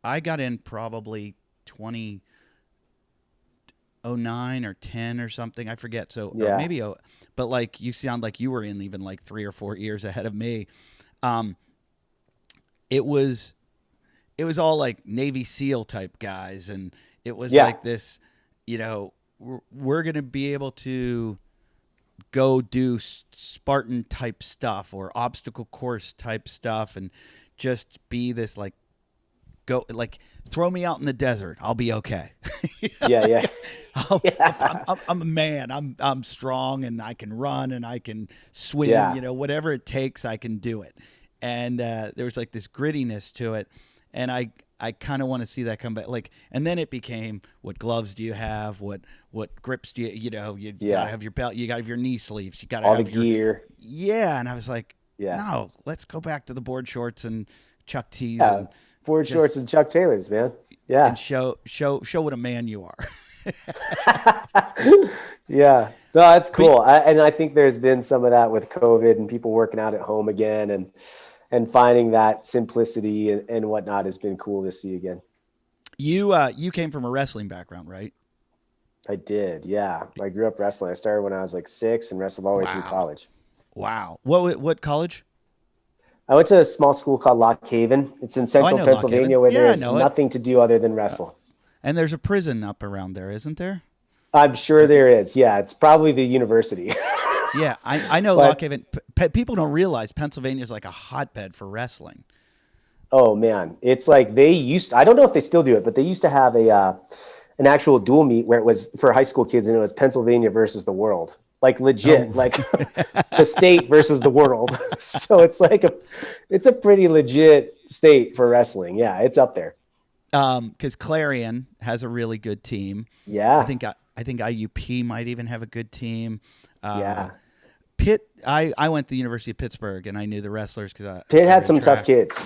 I got in probably 2009 or 10 or something, I forget, so or Yeah. maybe, but like you sound like you were in even like 3 or 4 years ahead of me. um it was all like Navy SEAL type guys, and it was Yeah. like this, we're going to be able to go do Spartan type stuff or obstacle course type stuff, and just be this like, go like, throw me out in the desert, I'll be okay. Yeah. Yeah. Yeah. I'm a man. I'm strong, and I can run, and I can swim. Yeah. Whatever it takes, I can do it. And there was like this grittiness to it, and I kind of want to see that come back. Like, and then it became, what gloves do you have? What grips do you? You gotta Yeah. have your belt. You gotta have your knee sleeves. You gotta All the have your, gear. yeah. And I was like, Yeah. no, let's go back to the board shorts and Chuck tees, Yeah. and Board just shorts and Chuck Taylors, man. Yeah. and show what a man you are. Yeah. No, that's But cool. And I think there's been some of that with COVID and people working out at home again, and finding that simplicity and whatnot has been cool to see again. you came from a wrestling background, right? I did. Yeah. I grew up wrestling. I started when I was like 6 and wrestled all the way through Wow. college. Wow. What college? I went to a small school called Lock Haven. It's in Oh, I central know Lock Haven. Pennsylvania where Yeah, I there's know it. nothing to do other than wrestle. And there's a prison up around there, isn't there? I'm sure there is. Yeah. It's probably the university. Yeah, I know Lock But Haven. People don't realize Pennsylvania is like a hotbed for wrestling. oh man, it's like I don't know if they still do it, but they used to have an actual dual meet where it was for high school kids and it was Pennsylvania versus the world. Like legit, Oh, like the state versus the world. So it's like it's a pretty legit state for wrestling. Yeah, it's up there. because Clarion has a really good team. I Yeah. think I think IUP might even have a good team. Uh, Yeah. Pitt. I went to the University of Pittsburgh, and I knew the wrestlers because Pitt I had ran some tough track. kids.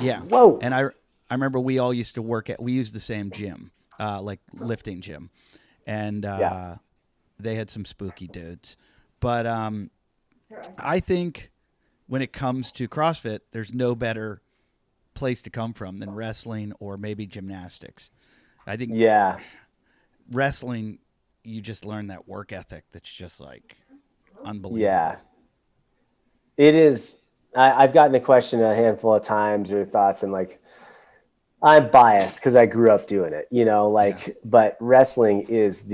Yeah, Whoa. and I remember we all used to work at, we used the same gym, like lifting gym, and Yeah. they had some spooky dudes. But I think when it comes to CrossFit, there's no better place to come from than wrestling or maybe gymnastics. I think Yeah. wrestling, you just learn that work ethic that's just like Yeah. unbelievable. It is. I've gotten the question a handful of times or thoughts, and like I'm biased because I grew up doing it, Yeah, but wrestling is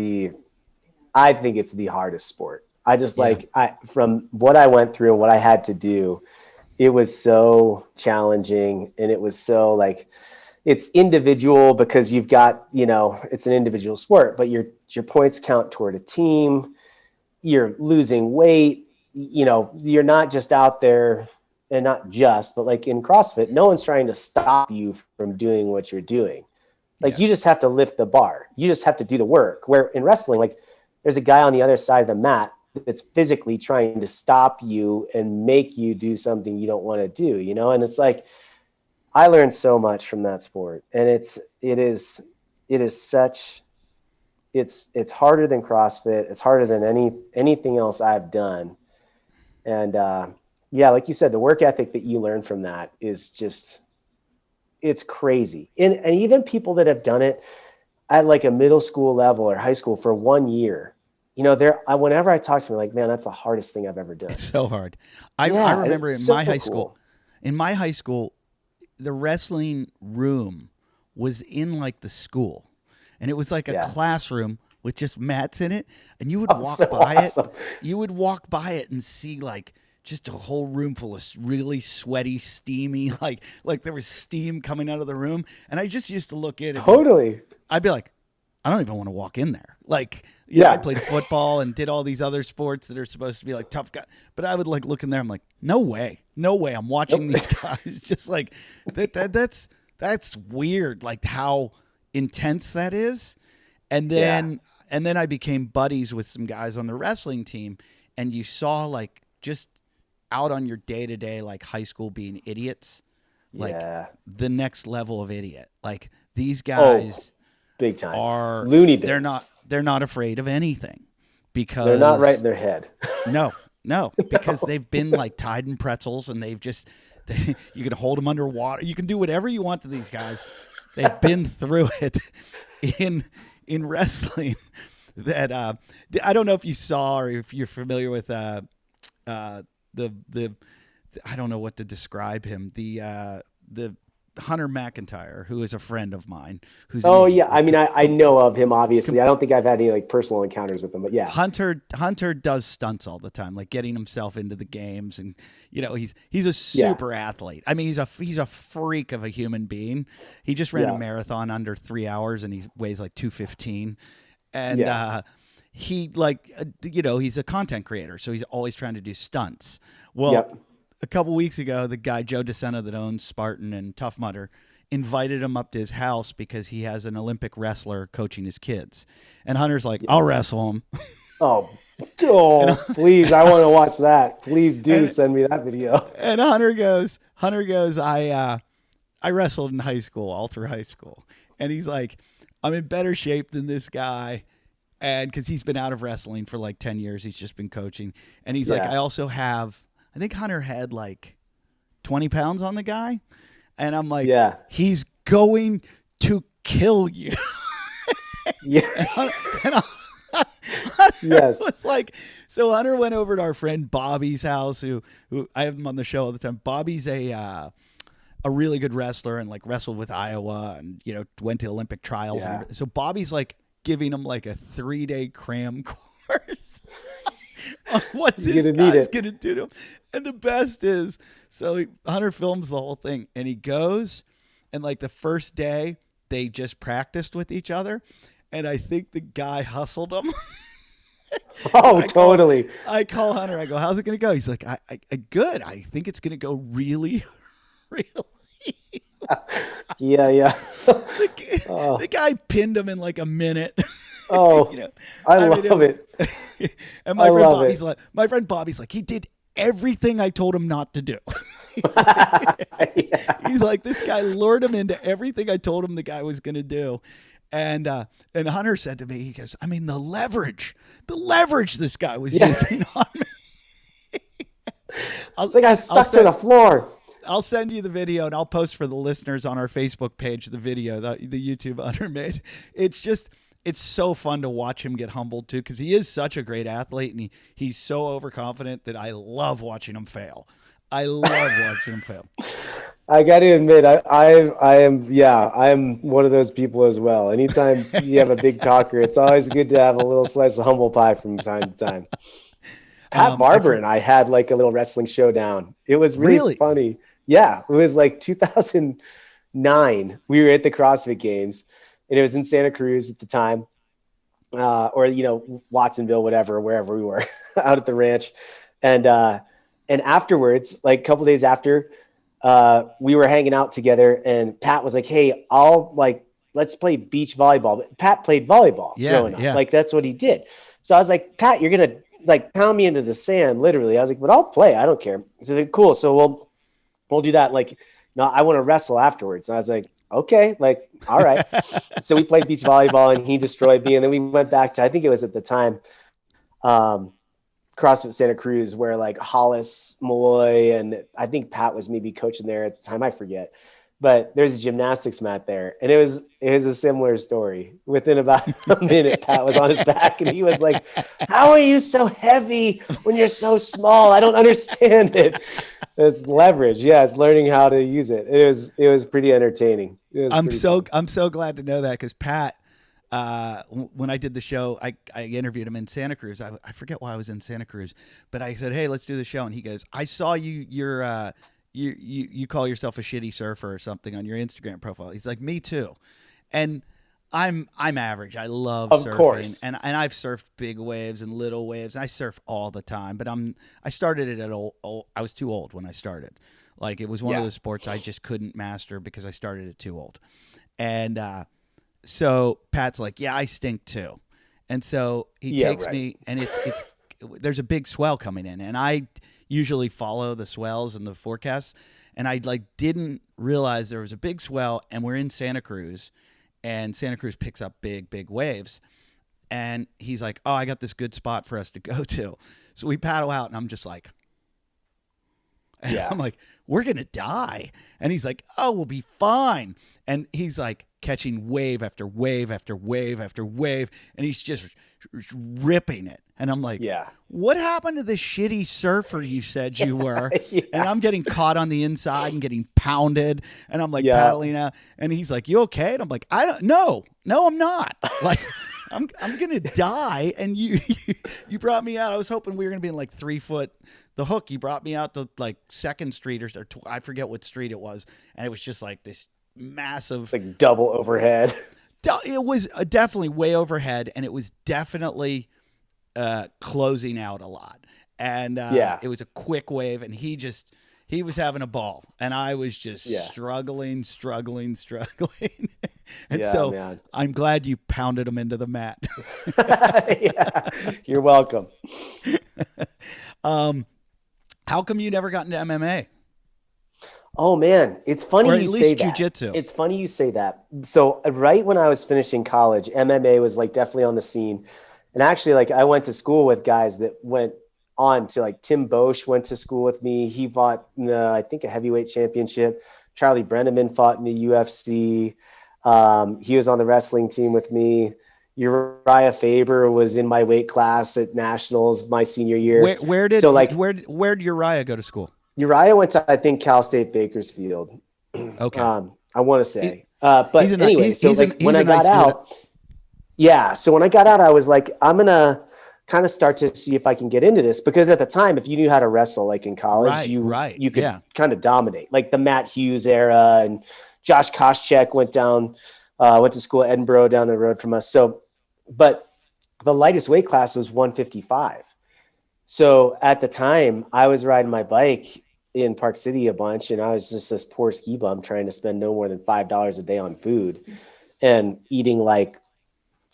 I think it's the hardest sport. I just yeah, from what I went through and what I had to do, it was so challenging, and it was so like, it's individual because you've got, it's an individual sport, but your points count toward a team. You're losing weight, you're not just out there, and not just, but like in CrossFit, no one's trying to stop you from doing what you're doing. Like yeah, you just have to lift the bar. You just have to do the work. Where in wrestling, like there's a guy on the other side of the mat that's physically trying to stop you and make you do something you don't want to do, And it's like, I learned so much from that sport, and it is such, it's harder than CrossFit. It's harder than anything else I've done. And yeah, like you said, the work ethic that you learn from that is just, it's crazy. And even people that have done it at like a middle school level or high school for 1 year, whenever I talk to them, like, man, that's the hardest thing I've ever done. it's so hard. I Yeah, remember it's in so my high school, cool. the wrestling room was in like the school, and it was like a Yeah. classroom with just mats in it, and you would Oh, walk so by awesome. it. You would walk by it and see like just a whole room full of really sweaty, steamy, like there was steam coming out of the room, and I just used to look in and Totally. I'd be like, I don't even want to walk in there. Like, you know, I played football and did all these other sports that are supposed to be like tough guys, but I would like look in there. I'm like, no way. I'm watching these guys. Just like that's weird. Like how intense that is. And then I became buddies with some guys on the wrestling team, and you saw like just out on your day to day, like high school being idiots, like the next level of idiot. Like these guys big time are loony bits. They're not afraid of anything because they're not right in their head. No, because they've been like tied in pretzels, and you can hold them underwater. You can do whatever you want to these guys. They've been through it in wrestling. That I don't know if you saw or if you're familiar with the I don't know what to describe him. The Hunter McIntyre, who is a friend of mine. I mean, I know of him, obviously. I don't think I've had any like personal encounters with him, but yeah. Hunter does stunts all the time, like getting himself into the games, and you know, he's a super athlete. I mean, he's a freak of a human being. He just ran a marathon under 3 hours, and he weighs like 215. And he he's a content creator, so he's always trying to do stunts. Well, a couple weeks ago, the guy Joe DeSena that owns Spartan and Tough Mudder invited him up to his house because he has an Olympic wrestler coaching his kids. And Hunter's like, I'll wrestle him. Oh, please. I want to watch that. Please do send me that video. And Hunter goes, I wrestled in high school, all through high school. And he's like, I'm in better shape than this guy. And because he's been out of wrestling for like 10 years, he's just been coaching. And he's like, I also have, I think Hunter had like 20 pounds on the guy. And I'm like, he's going to kill you. Hunter was like, so Hunter went over to our friend Bobby's house, who I have him on the show all the time. Bobby's a really good wrestler and like wrestled with Iowa and, you know, went to Olympic trials. And everything. So Bobby's like giving him like a 3-day cram course on what this guy's going to do to him. And the best is, so Hunter films the whole thing, and he goes, and like the first day, they just practiced with each other, and I think the guy hustled him. Totally. I call Hunter. I go, how's it going to go? He's like, I good. I think it's going to go really, really. The guy pinned him in like a minute. You know, I love it. And my friend Bobby's like, he did everything I told him not to do. He's like, this guy lured him into everything I told him the guy was going to do. And Hunter said to me, he goes, I mean, the leverage this guy was using on me. I got stuck to the floor. I'll send you the video, and I'll post for the listeners on our Facebook page the video that the YouTube Hunter made. It's so fun to watch him get humbled too, because he is such a great athlete, and he's so overconfident that I love watching him fail. I got to admit, I am one of those people as well. Anytime you have a big talker, it's always good to have a little slice of humble pie from time to time. Pat Barber and I had like a little wrestling showdown. It was really funny. Yeah, it was like 2009. We were at the CrossFit Games, and it was in Santa Cruz at the time, or, you know, Watsonville, whatever, wherever we were out at the ranch. And afterwards, like a couple days after, we were hanging out together, and Pat was like, hey, let's play beach volleyball. But Pat played volleyball growing up. Like, that's what he did. So I was like, Pat, you're going to like pound me into the sand, literally. I was like, but I'll play. I don't care. So like, cool. So we'll do that. Like, no, I want to wrestle afterwards. And I was like, okay, like, all right. So we played beach volleyball, and he destroyed me. And then we went back to, I think it was at the time, CrossFit Santa Cruz, where like Hollis, Malloy, and I think Pat was maybe coaching there at the time. I forget. But there's a gymnastics mat there, and it was a similar story. Within about a minute, Pat was on his back, and he was like, "How are you so heavy when you're so small? I don't understand it." It's leverage. Yeah, it's learning how to use it. It was pretty entertaining. I'm so glad to know that, because Pat, when I did the show, I interviewed him in Santa Cruz. I forget why I was in Santa Cruz, but I said, "Hey, let's do the show," and he goes, "I saw you're." You call yourself a shitty surfer or something on your Instagram profile." He's like, "Me too." And I'm average. I love Of surfing, course. and I've surfed big waves and little waves. I surf all the time, but I started it at old. I was too old when I started. Like it was one of Yeah. those sports I just couldn't master because I started it too old. And so Pat's like, "Yeah, I stink too," and so he Yeah. takes Right. me, and it's there's a big swell coming in, and I usually follow the swells and the forecasts, and I like didn't realize there was a big swell, and we're in Santa Cruz, and Santa Cruz picks up big waves, and he's like, "Oh, I got this good spot for us to go to," so we paddle out, and I'm just like, and Yeah. I'm like, "We're gonna die," and he's like, "Oh, we'll be fine," and he's like catching wave after wave after wave after wave, and he's just ripping it, and I'm like, Yeah. what happened to the shitty surfer you said you were? And Yeah. I'm getting caught on the inside and getting pounded, and I'm like Yeah. paddling out, and he's like, "You okay?" And I'm like, "I don't no, I'm not." Like I'm gonna die, and you brought me out. I was hoping we were gonna be in like 3 foot. The hook, you brought me out to like Second Street or I forget what street it was, and it was just like this massive. Like double overhead. It was definitely way overhead, and it was definitely closing out a lot, and Yeah. it was a quick wave, and he was having a ball, and I was just Yeah. struggling, and Yeah, so man. I'm glad you pounded him into the mat. Yeah. You're welcome. How come you never got into MMA Oh man, it's funny or at you say least that. jujitsu? It's funny you say that. So right when I was finishing college, MMA was like definitely on the scene. And actually, like I went to school with guys that went on to like Tim Bosch went to school with me. He fought in the, I think, a heavyweight championship. Charlie Brenneman fought in the UFC. He was on the wrestling team with me. Uriah Faber was in my weight class at nationals my senior year. Where did So like where did Uriah go to school? Uriah went to, I think, Cal State Bakersfield. Okay, I want to he, say, but anyway, so like when he's I a nice got student. out, yeah. So when I got out, I was like, I'm going to kind of start to see if I can get into this, because at the time, if you knew how to wrestle, like in college, you could Yeah. kind of dominate, like the Matt Hughes era, and Josh Koscheck went to school at Edinburgh down the road from us. So, but the lightest weight class was 155. So at the time, I was riding my bike in Park City a bunch, and I was just this poor ski bum trying to spend no more than $5 a day on food and eating like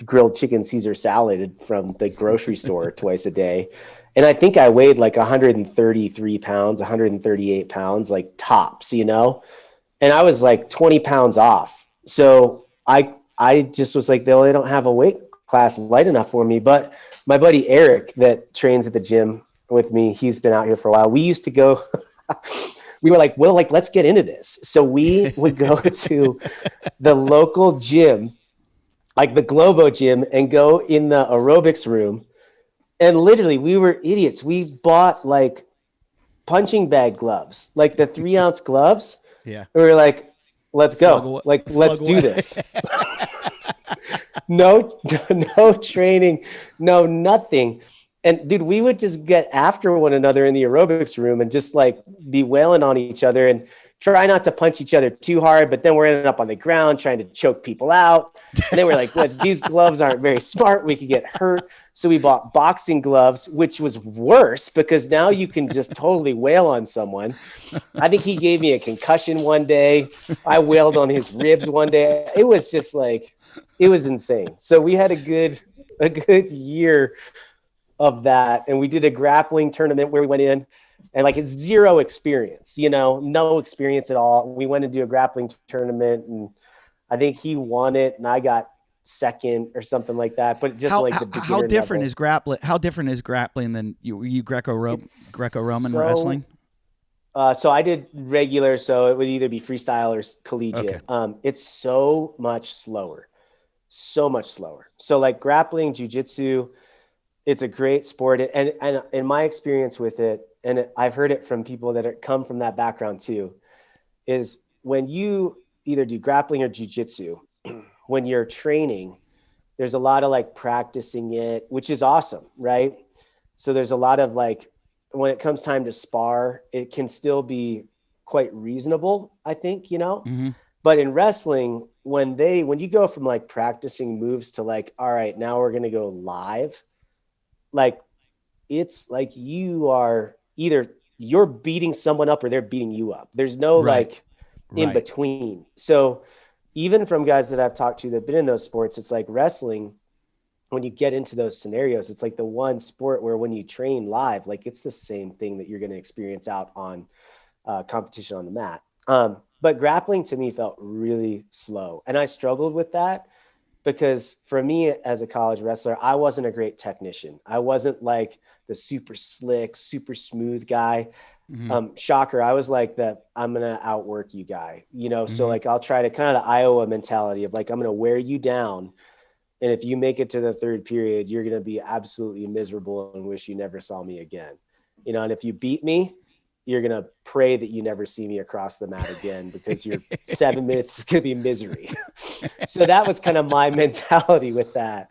grilled chicken Caesar salad from the grocery store twice a day. And I think I weighed like 133 pounds, 138 pounds, like tops, and I was like 20 pounds off. So I just was like, they don't have a weight class light enough for me. But my buddy Eric that trains at the gym with me, he's been out here for a while. We used to go, we were like, well, like, let's get into this. So we would go to the local gym, like the Globo gym, and go in the aerobics room. And literally we were idiots. We bought like punching bag gloves, like the 3-ounce gloves. Yeah. We were like, let's go. Like, let's do this. No, no training, no nothing. And dude, we would just get after one another in the aerobics room and just like be wailing on each other and try not to punch each other too hard. But then we're ending up on the ground trying to choke people out. And then we're like, well, these gloves aren't very smart. We could get hurt. So we bought boxing gloves, which was worse because now you can just totally wail on someone. I think he gave me a concussion one day. I wailed on his ribs one day. It was just like, it was insane. So we had a good year of that. And we did a grappling tournament where we went in and like it's zero experience, no experience at all. We went to do a grappling tournament and I think he won it and I got second or something like that. But just like the beginner how different level. is grappling? How different is grappling than you Greco-Roman wrestling? So I did regular, so it would either be freestyle or collegiate. Okay. It's so much slower. So like grappling, jiu-jitsu, it's a great sport. And in my experience with it, and I've heard it from people that come from that background too, is when you either do grappling or jiu-jitsu, when you're training, there's a lot of like practicing it, which is awesome, right? So there's a lot of like, when it comes time to spar, it can still be quite reasonable, I think, Mm-hmm. But in wrestling, when you go from like practicing moves to like, all right, now we're going to go live, like it's like you're beating someone up or they're beating you up. There's no Right. like in Right. between. So even from guys that I've talked to that have been in those sports, it's like wrestling. When you get into those scenarios, it's like the one sport where when you train live, like it's the same thing that you're going to experience out on competition on the mat. But grappling to me felt really slow. And I struggled with that because for me as a college wrestler, I wasn't a great technician. I wasn't like the super slick, super smooth guy. Mm-hmm. Shocker. I was like the, I'm going to outwork you guy, you know? So Mm-hmm. like, I'll try to kind of the Iowa mentality of like, I'm going to wear you down. And if you make it to the third period, you're going to be absolutely miserable and wish you never saw me again. You know, and if you beat me, you're going to pray that you never see me across the mat again because your 7 minutes is going to be misery. So that was kind of my mentality with that.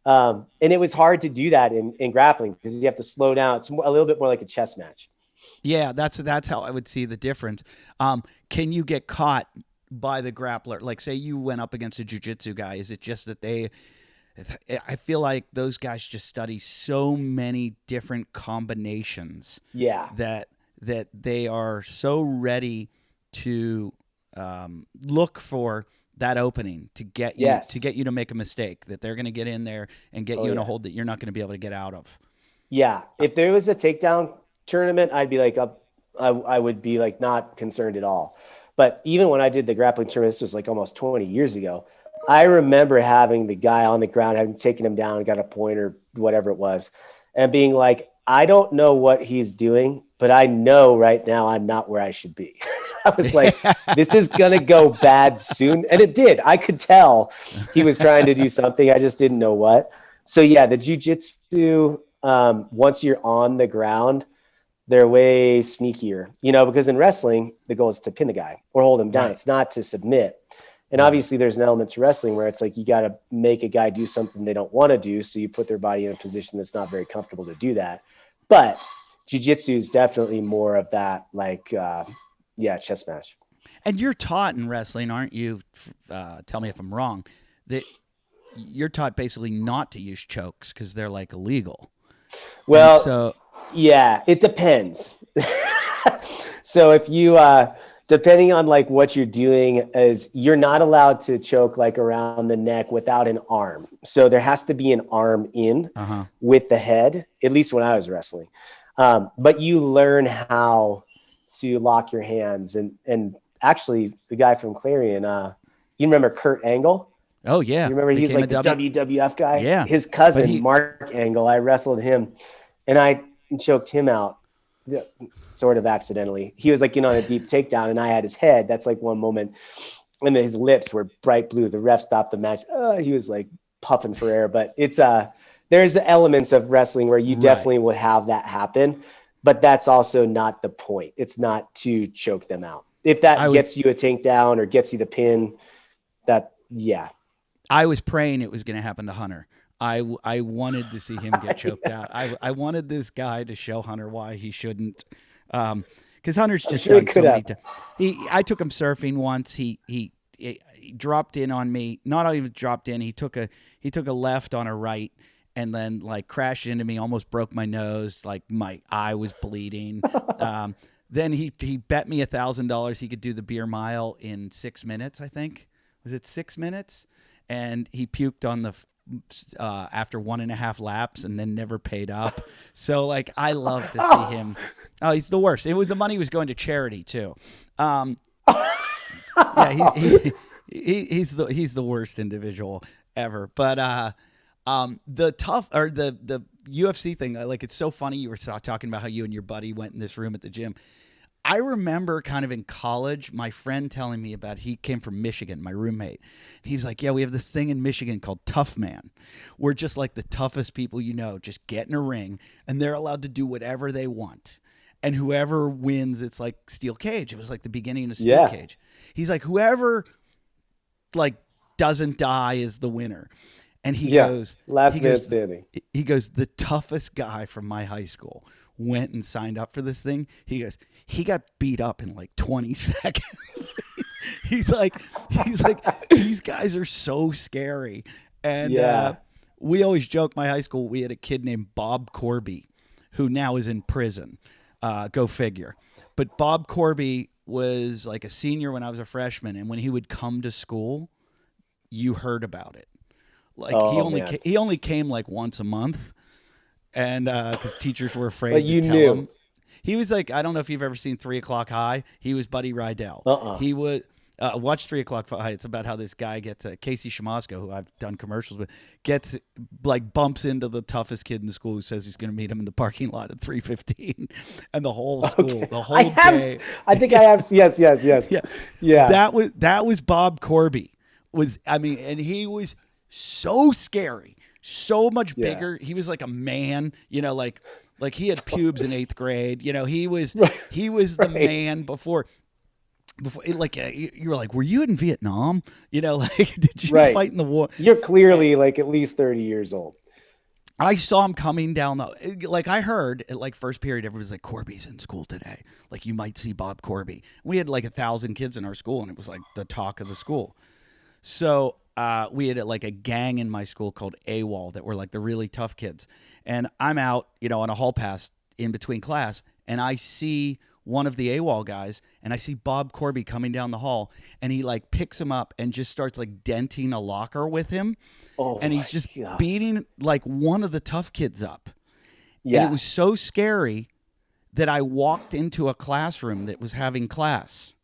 And it was hard to do that in grappling because you have to slow down. It's a little bit more like a chess match. Yeah, that's how I would see the difference. Can you get caught by the grappler? Like, say you went up against a jiu-jitsu guy. Is it just that I feel like those guys just study so many different combinations Yeah. that they are so ready to look for that opening to get you Yes. to make a mistake, that they're going to get in there and get you in a hold that you're not going to be able to get out of. Yeah. If there was a takedown tournament, I'd be like I would be like not concerned at all. But even when I did the grappling tournament, this was like almost 20 years ago. I remember having the guy on the ground, having taken him down, got a point or whatever it was, and being like, I don't know what he's doing, but I know right now I'm not where I should be. I was like, this is going to go bad soon. And it did. I could tell he was trying to do something. I just didn't know what. So yeah, the jiu-jitsu, once you're on the ground, they're way sneakier, you know, because in wrestling, the goal is to pin the guy or hold him down. Right. It's not to submit. And obviously there's an element to wrestling where it's like, you got to make a guy do something they don't want to do. So you put their body in a position that's not very comfortable to do that. But jiu-jitsu is definitely more of that, like, chess match. And you're taught in wrestling, aren't you? Tell me if I'm wrong, that you're taught basically not to use chokes because they're like illegal. Well, yeah, it depends. So if you, depending on like what you're doing, is you're not allowed to choke like around the neck without an arm. So there has to be an arm in with the head, at least when I was wrestling. But you learn how to lock your hands. And actually the guy from Clarion, you remember Kurt Angle? Oh yeah. You remember he's like the WWF guy? Yeah. His cousin, Mark Angle, I wrestled him and I choked him out sort of accidentally. He was like, on a deep takedown and I had his head. That's like one moment. And then his lips were bright blue. The ref stopped the match. He was like puffing for air, but it's there's the elements of wrestling where you definitely will have that happen, but that's also not the point. It's not to choke them out. If that gets you a takedown or gets you the pin, I was praying it was going to happen to Hunter. I wanted to see him get choked out. I wanted this guy to show Hunter why he shouldn't, because Hunter's just done so many times. I took him surfing once. He dropped in on me. Not even dropped in. He took a left on a right, and then like crashed into me. Almost broke my nose. Like my eye was bleeding. Then he bet me $1,000 he could do the beer mile in 6 minutes. I think was it 6 minutes, and he puked on the. After 1.5 laps and then never paid up. So like, I love to see him. Oh, he's the worst. The money was going to charity too. He's the worst individual ever. But the UFC thing, like, it's so funny. You were talking about how you and your buddy went in this room at the gym. I remember kind of in college, my friend telling me about, he came from Michigan, my roommate. He's like, yeah, we have this thing in Michigan called Tough Man. We're just like the toughest people just get in a ring and they're allowed to do whatever they want. And whoever wins, it's like steel cage. It was like the beginning of steel cage. He's like, whoever like doesn't die is the winner. And he goes, last man standing. He goes, the toughest guy from my high school went and signed up for this thing. He goes, he got beat up in like 20 seconds. he's like, these guys are so scary. And Yeah. we always joke, my high school, we had a kid named Bob Corby, who now is in prison. Go figure. But Bob Corby was like a senior when I was a freshman. And when he would come to school, you heard about it. Like Oh man. he only came like once a month. And because teachers were afraid But to you tell knew. him. He was like, I don't know if you've ever seen 3 O'clock High. He was Buddy Rydell. Uh-uh. He would watch 3 O'clock High. It's about how this guy gets Casey Shamasko, who I've done commercials with, gets like bumps into the toughest kid in the school who says he's going to meet him in the parking lot at 3:15, and the whole school, Okay. the whole day. I think I have. Yes. Yeah, Yeah. that was Bob Corby. And he was so scary, so much Yeah. bigger. He was like a man, like he had pubes in 8th grade. He was the man before like you were like, were you in Vietnam? Like did you Right. fight in the war? You're clearly like at least 30 years old. I saw him coming down like I heard at like first period, everybody's like, Corby's in school today. Like you might see Bob Corby. We had like 1,000 kids in our school, and it was like the talk of the school. So we had like a gang in my school called AWOL that were like the really tough kids. And I'm out, on a hall pass in between class, and I see one of the AWOL guys, and I see Bob Corby coming down the hall, and he like picks him up and just starts like denting a locker with him. Oh, And he's just God. beating like one of the tough kids up. Yeah. And it was so scary that I walked into a classroom that was having class.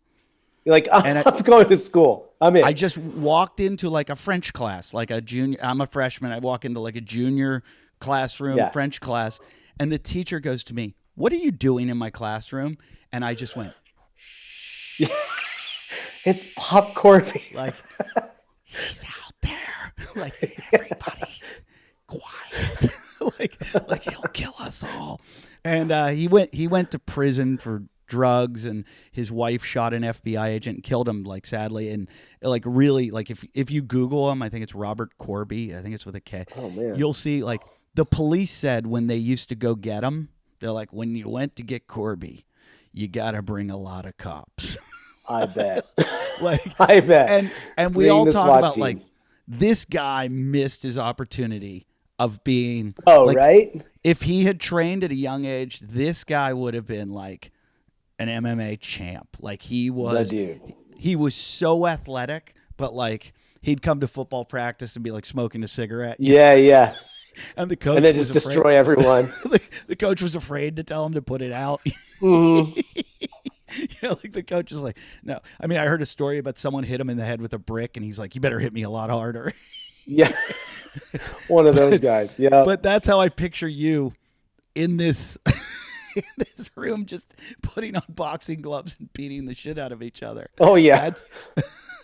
You're like, I'm And going to school. I'm in. I just walked into like a French class, like a junior. I'm a freshman. I walk into like a junior classroom, Yeah. French class. And the teacher goes to me, "What are you doing in my classroom?" And I just went, It's Bob Corby. like, he's out there. Like, everybody quiet. like he'll kill us all. And he went to prison for drugs, and his wife shot an FBI agent and killed him, like, sadly. And like, really, like, if you Google him, I think it's Robert Corby, I think it's with a K. Oh man. You'll see, like, the police said when they used to go get him, they're like, when you went to get Corby, you got to bring a lot of cops. I bet. Like, I bet. and we Bring all the talk SWAT about team. like, this guy missed his opportunity of being, Oh, like, right? if he had trained at a young age, this guy would have been like an MMA champ. Like The dude. he was so athletic, but like he'd come to football practice and be like smoking a cigarette. Yeah, yeah. And the coach And then was just afraid- destroy everyone. the coach was afraid to tell him to put it out. Mhm. Like the coach is like, no. I mean, I heard a story about someone hit him in the head with a brick, and he's like, you better hit me a lot harder. Yeah. One of those guys. Yeah. But that's how I picture you in this in this room, just putting on boxing gloves and beating the shit out of each other. Oh yeah. That's,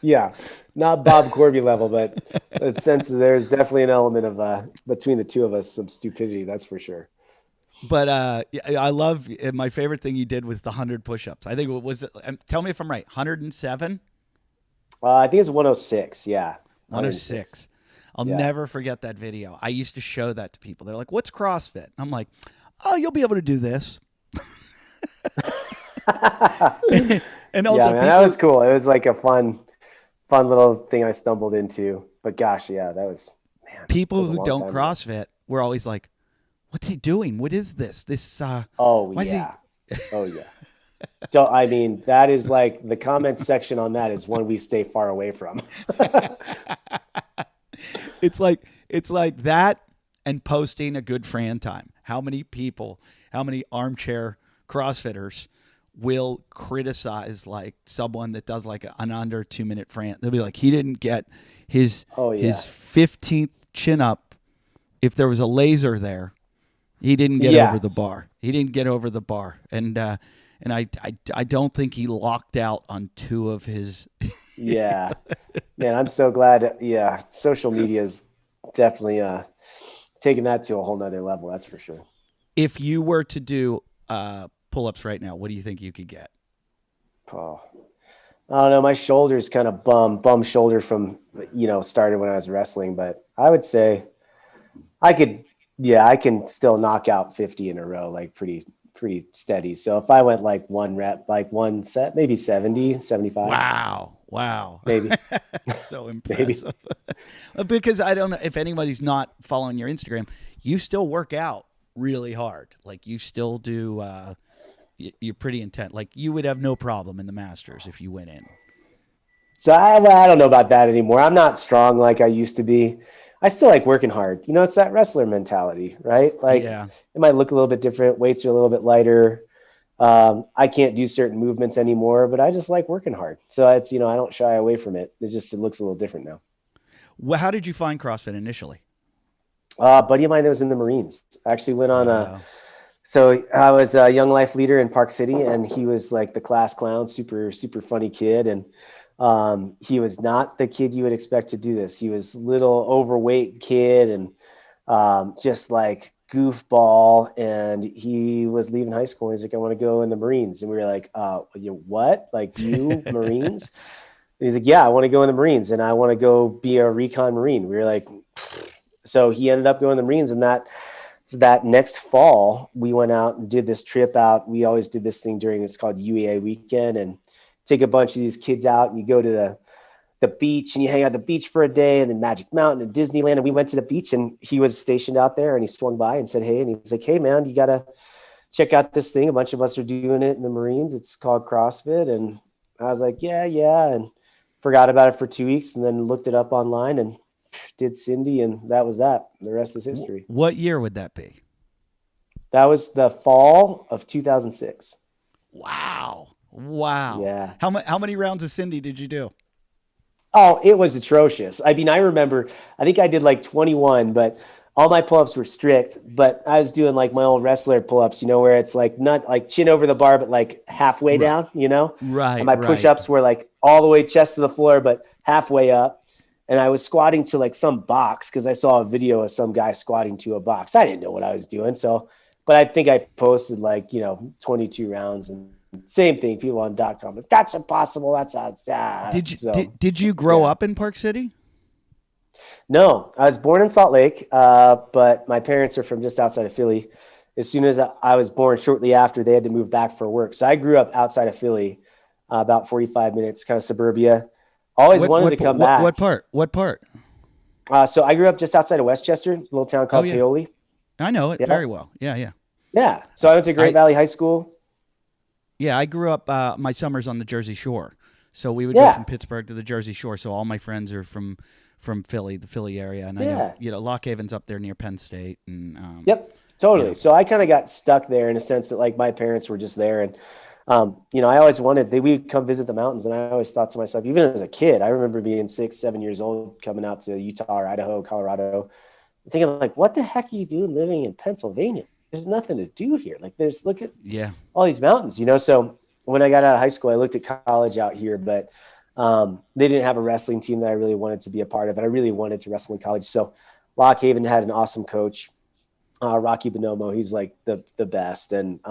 Yeah. Not Bob Corby level, but it sense there's definitely an element of between the two of us, some stupidity, that's for sure. but yeah, I love, my favorite thing you did was the 100 push-ups. I think it was, tell me if I'm right, 107? I think it's 106. Yeah. 106. I'll Yeah. never forget that video. I used to show that to people. They're like, what's CrossFit? I'm like, oh, you'll be able to do this. And also, Yeah, man, that was cool. It was like a fun little thing I stumbled into. But gosh, yeah, that was, man. people that was a who long don't time ago. CrossFit were always like, what's he doing? What is this? Oh why is he- yeah. Oh yeah. So, I mean, that is like the comment section on that is one we stay far away from. It's like that and posting a good Fran time. How many armchair CrossFitters will criticize like someone that does like an under 2-minute Fran? They'll be like, he didn't get his Oh, yeah. his 15th chin up. If there was a laser there, he didn't get Yeah. over the bar. He didn't get over the bar. And I don't think he locked out on 2 of his. Yeah, man, I'm so glad. Yeah, social media is definitely taking that to a whole nother level. That's for sure. If you were to do pull-ups right now, what do you think you could get? Oh, I don't know. My shoulder's kind of bum shoulder from, started when I was wrestling, but I would say I can still knock out 50 in a row, like pretty steady. So if I went like one rep, like one set, maybe 70, 75. Wow. Wow. maybe, So maybe. impressive. Because I don't know if anybody's not following your Instagram, you still work out really hard. Like you still do, you're pretty intent. Like you would have no problem in the Masters if you went in. So I don't know about that anymore. I'm not strong like I used to be. I still like working hard. You know, it's that wrestler mentality, right? Like Yeah. it might look a little bit different. Weights are a little bit lighter. I can't do certain movements anymore, but I just like working hard. So it's, you know, I don't shy away from it. It looks a little different now. Well, how did you find CrossFit initially? Buddy of mine that was in the Marines actually went on Uh, so I was a young life leader in Park City, and he was like the class clown, super, super funny kid. And he was not the kid you would expect to do this. He was little overweight kid and just like goofball. And he was leaving high school. He's like, I want to go in the Marines. And we were like, you what? Like you Marines? And he's like, yeah, I want to go in the Marines and I want to go be a recon Marine. We were like, so he ended up going in the Marines, and that next fall we went out and did this trip out. We always did this thing during, it's called UEA weekend, and take a bunch of these kids out and you go to the beach and you hang out at the beach for a day, and then Magic Mountain and Disneyland. And we went to the beach and he was stationed out there and he swung by and said, hey, and he's like, hey man, you got to check out this thing. A bunch of us are doing it in the Marines. It's called CrossFit. And I was like, yeah. And forgot about it for 2 weeks and then looked it up online and did Cindy, and that was that. The rest is history. what year would that be? That was the fall of 2006. Wow. Yeah. How many rounds of Cindy did you do? Oh, it was atrocious. I mean, I remember, I think I did like 21, but all my pull-ups were strict, but I was doing like my old wrestler pull-ups, you know, where it's like not like chin over the bar, but like halfway down, you know? Right. And my push-ups were like all the way chest to the floor, but halfway up. And I was squatting to like some box because I saw a video of some guy squatting to a box. I didn't know what I was doing. So, but I think I posted like, 22 rounds, and same thing. People on .com, like, that's impossible. That's Did you grow up in Park City? No, I was born in Salt Lake, but my parents are from just outside of Philly. As soon as I was born, shortly after, they had to move back for work. So I grew up outside of Philly, about 45 minutes, kind of suburbia. Always wanted to come back. What part? So I grew up just outside of Westchester, a little town called Paoli. I know it very well. Yeah. Yeah. So I went to Great Valley High School. Yeah, I grew up my summers on the Jersey Shore. So we would go from Pittsburgh to the Jersey Shore. So all my friends are from Philly, the Philly area. And I know, Lock Haven's up there near Penn State. And Yep, totally. So I kind of got stuck there in a sense that like my parents were just there. And I always wanted, we would come visit the mountains, and I always thought to myself, even as a kid, I remember being 6, 7 years old, coming out to Utah or Idaho, Colorado, thinking like, what the heck are you doing living in Pennsylvania? There's nothing to do here. Like look at all these mountains, So when I got out of high school, I looked at college out here, but they didn't have a wrestling team that I really wanted to be a part of. And I really wanted to wrestle in college. So Lock Haven had an awesome coach, Rocky Bonomo. He's like the best. And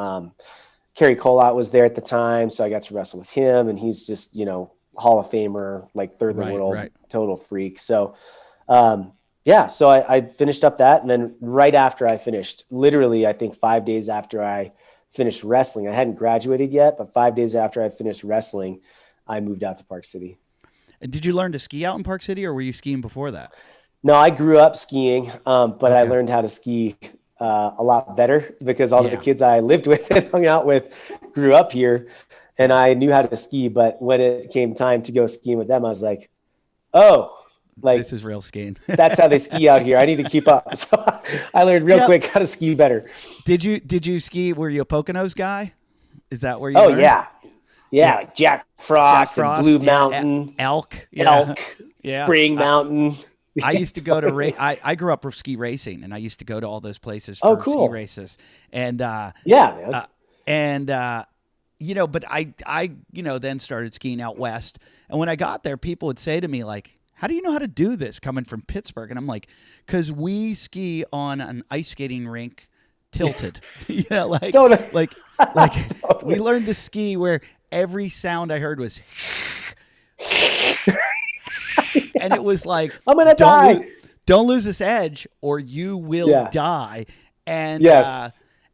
Kerry Colott was there at the time, so I got to wrestle with him, and he's just, Hall of Famer, like third in the world, total freak. So, so I finished up that, and then right after I finished, literally, I think 5 days after I finished wrestling, I hadn't graduated yet, but 5 days after I finished wrestling, I moved out to Park City. And did you learn to ski out in Park City, or were you skiing before that? No, I grew up skiing, but I learned how to ski a lot better because all the kids I lived with and hung out with grew up here, and I knew how to ski. But when it came time to go skiing with them, I was like, oh, like this is real skiing. That's how they ski out here. I need to keep up. So I learned real quick how to ski better. Did you ski? Were you a Poconos guy? Is that where you learned? Yeah, like Jack Frost and Blue Mountain, Elk, Spring Mountain. I used to go to I grew up with ski racing, and I used to go to all those places for ski races. And but I then started skiing out west. And when I got there, people would say to me like, "How do you know how to do this coming from Pittsburgh?" And I'm like, "Cuz we ski on an ice skating rink tilted." Totally. We learned to ski where every sound I heard was and it was like, I'm going to die. Don't lose this edge or you will die. And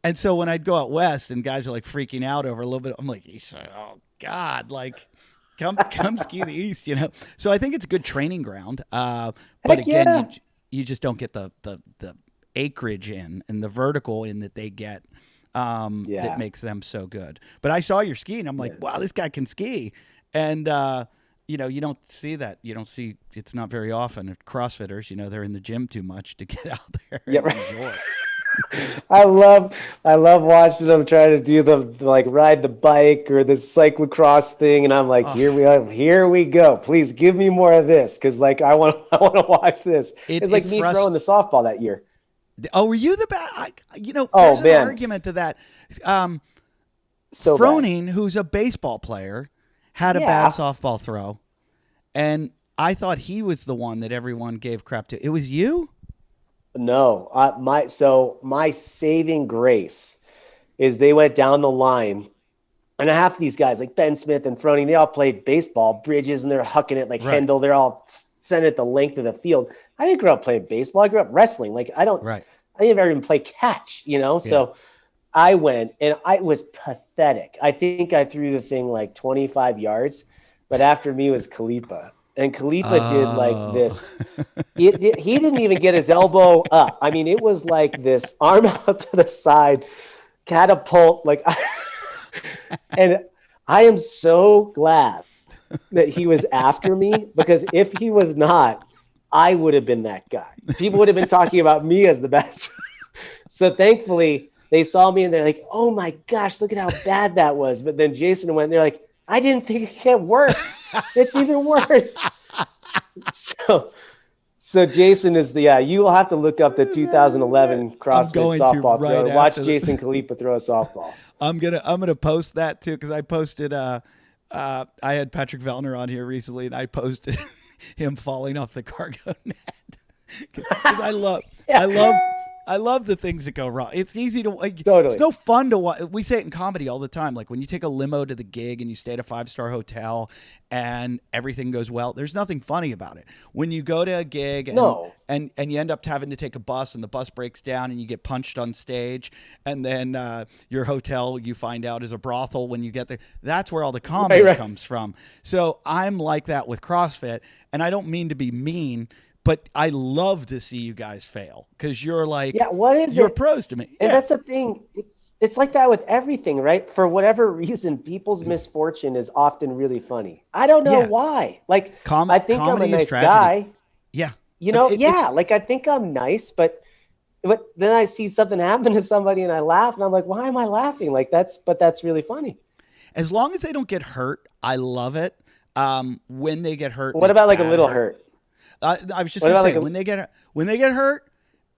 and so when I'd go out west and guys are like freaking out over a little bit, I'm like, oh God, like come ski the East, you know. So I think it's a good training ground. But Heck again, yeah. you just don't get the acreage in and the vertical in that they get that Yeah. makes them so good. But I saw your ski and I'm like, Yeah. wow, this guy can ski. And you know, you don't see that. You don't see it's not very often at CrossFitters, you know, they're in the gym too much to get out there Yeah. and Right. enjoy. I love watching them try to do the like ride the bike or the cyclocross thing, and I'm like, Oh, here we go. Please give me more of this, because like I want to watch this. It's it like me frust throwing the softball that year. Oh, were you the bad? You know, Oh there's an man, argument to that. Um, so bad. Froning, who's a baseball player, had a bad Yeah. softball throw, and I thought he was the one that everyone gave crap to. It was you? No, my saving grace is they went down the line, and half of these guys like Ben Smith and Froning, they all played baseball, Bridges, and they're hucking it like Right, Hendel. They're all sending it the length of the field. I didn't grow up playing baseball. I grew up wrestling. Like right. I didn't ever even play catch, you know? Yeah. So I went and I was pathetic. I think I threw the thing like 25 yards, but after me was Kalipa. And Kalipa did like Oh, this. He didn't even get his elbow up. I mean, it was like this arm out to the side, catapult. And I am so glad that he was after me, because if he was not, I would have been that guy. People would have been talking about me as the best. So thankfully, they saw me and they're like, "Oh my gosh, look at how bad that was." But then Jason went, and they're like, "I didn't think it could get worse. It's even worse." So Jason is you will have to look up the 2011 I'm CrossFit going to softball right throw. Watch after Jason Kalipa throw a softball. I'm gonna post that too because I posted. I had Patrick Vellner on here recently, and I posted him falling off the cargo net because Yeah. I love the things that go wrong. It's easy to like. It's Totally. no fun to watch. We say it in comedy all the time. Like when you take a limo to the gig and you stay at a 5-star hotel and everything goes well, there's nothing funny about it. When you go to a gig and No. and you end up having to take a bus and the bus breaks down and you get punched on stage and then your hotel you find out is a brothel when you get there. That's where all the comedy Right. comes from. So I'm like that with CrossFit, and I don't mean to be mean. But I love to see you guys fail because you're like, Yeah, what is you're it? pros to me. And Yeah. that's the thing. It's like that with everything, right? For whatever reason, people's misfortune is often really funny. I don't know Yeah. why. Like, I think I'm a Comedy is nice tragedy. guy, Yeah. you know? It's Yeah, like I think I'm nice, but then I see something happen to somebody and I laugh and I'm like, why am I laughing? Like that's really funny. as long as they don't get hurt, I love it. When they get hurt, and What it's about like a bad little hurt. hurt? I was just What gonna about say like when they get hurt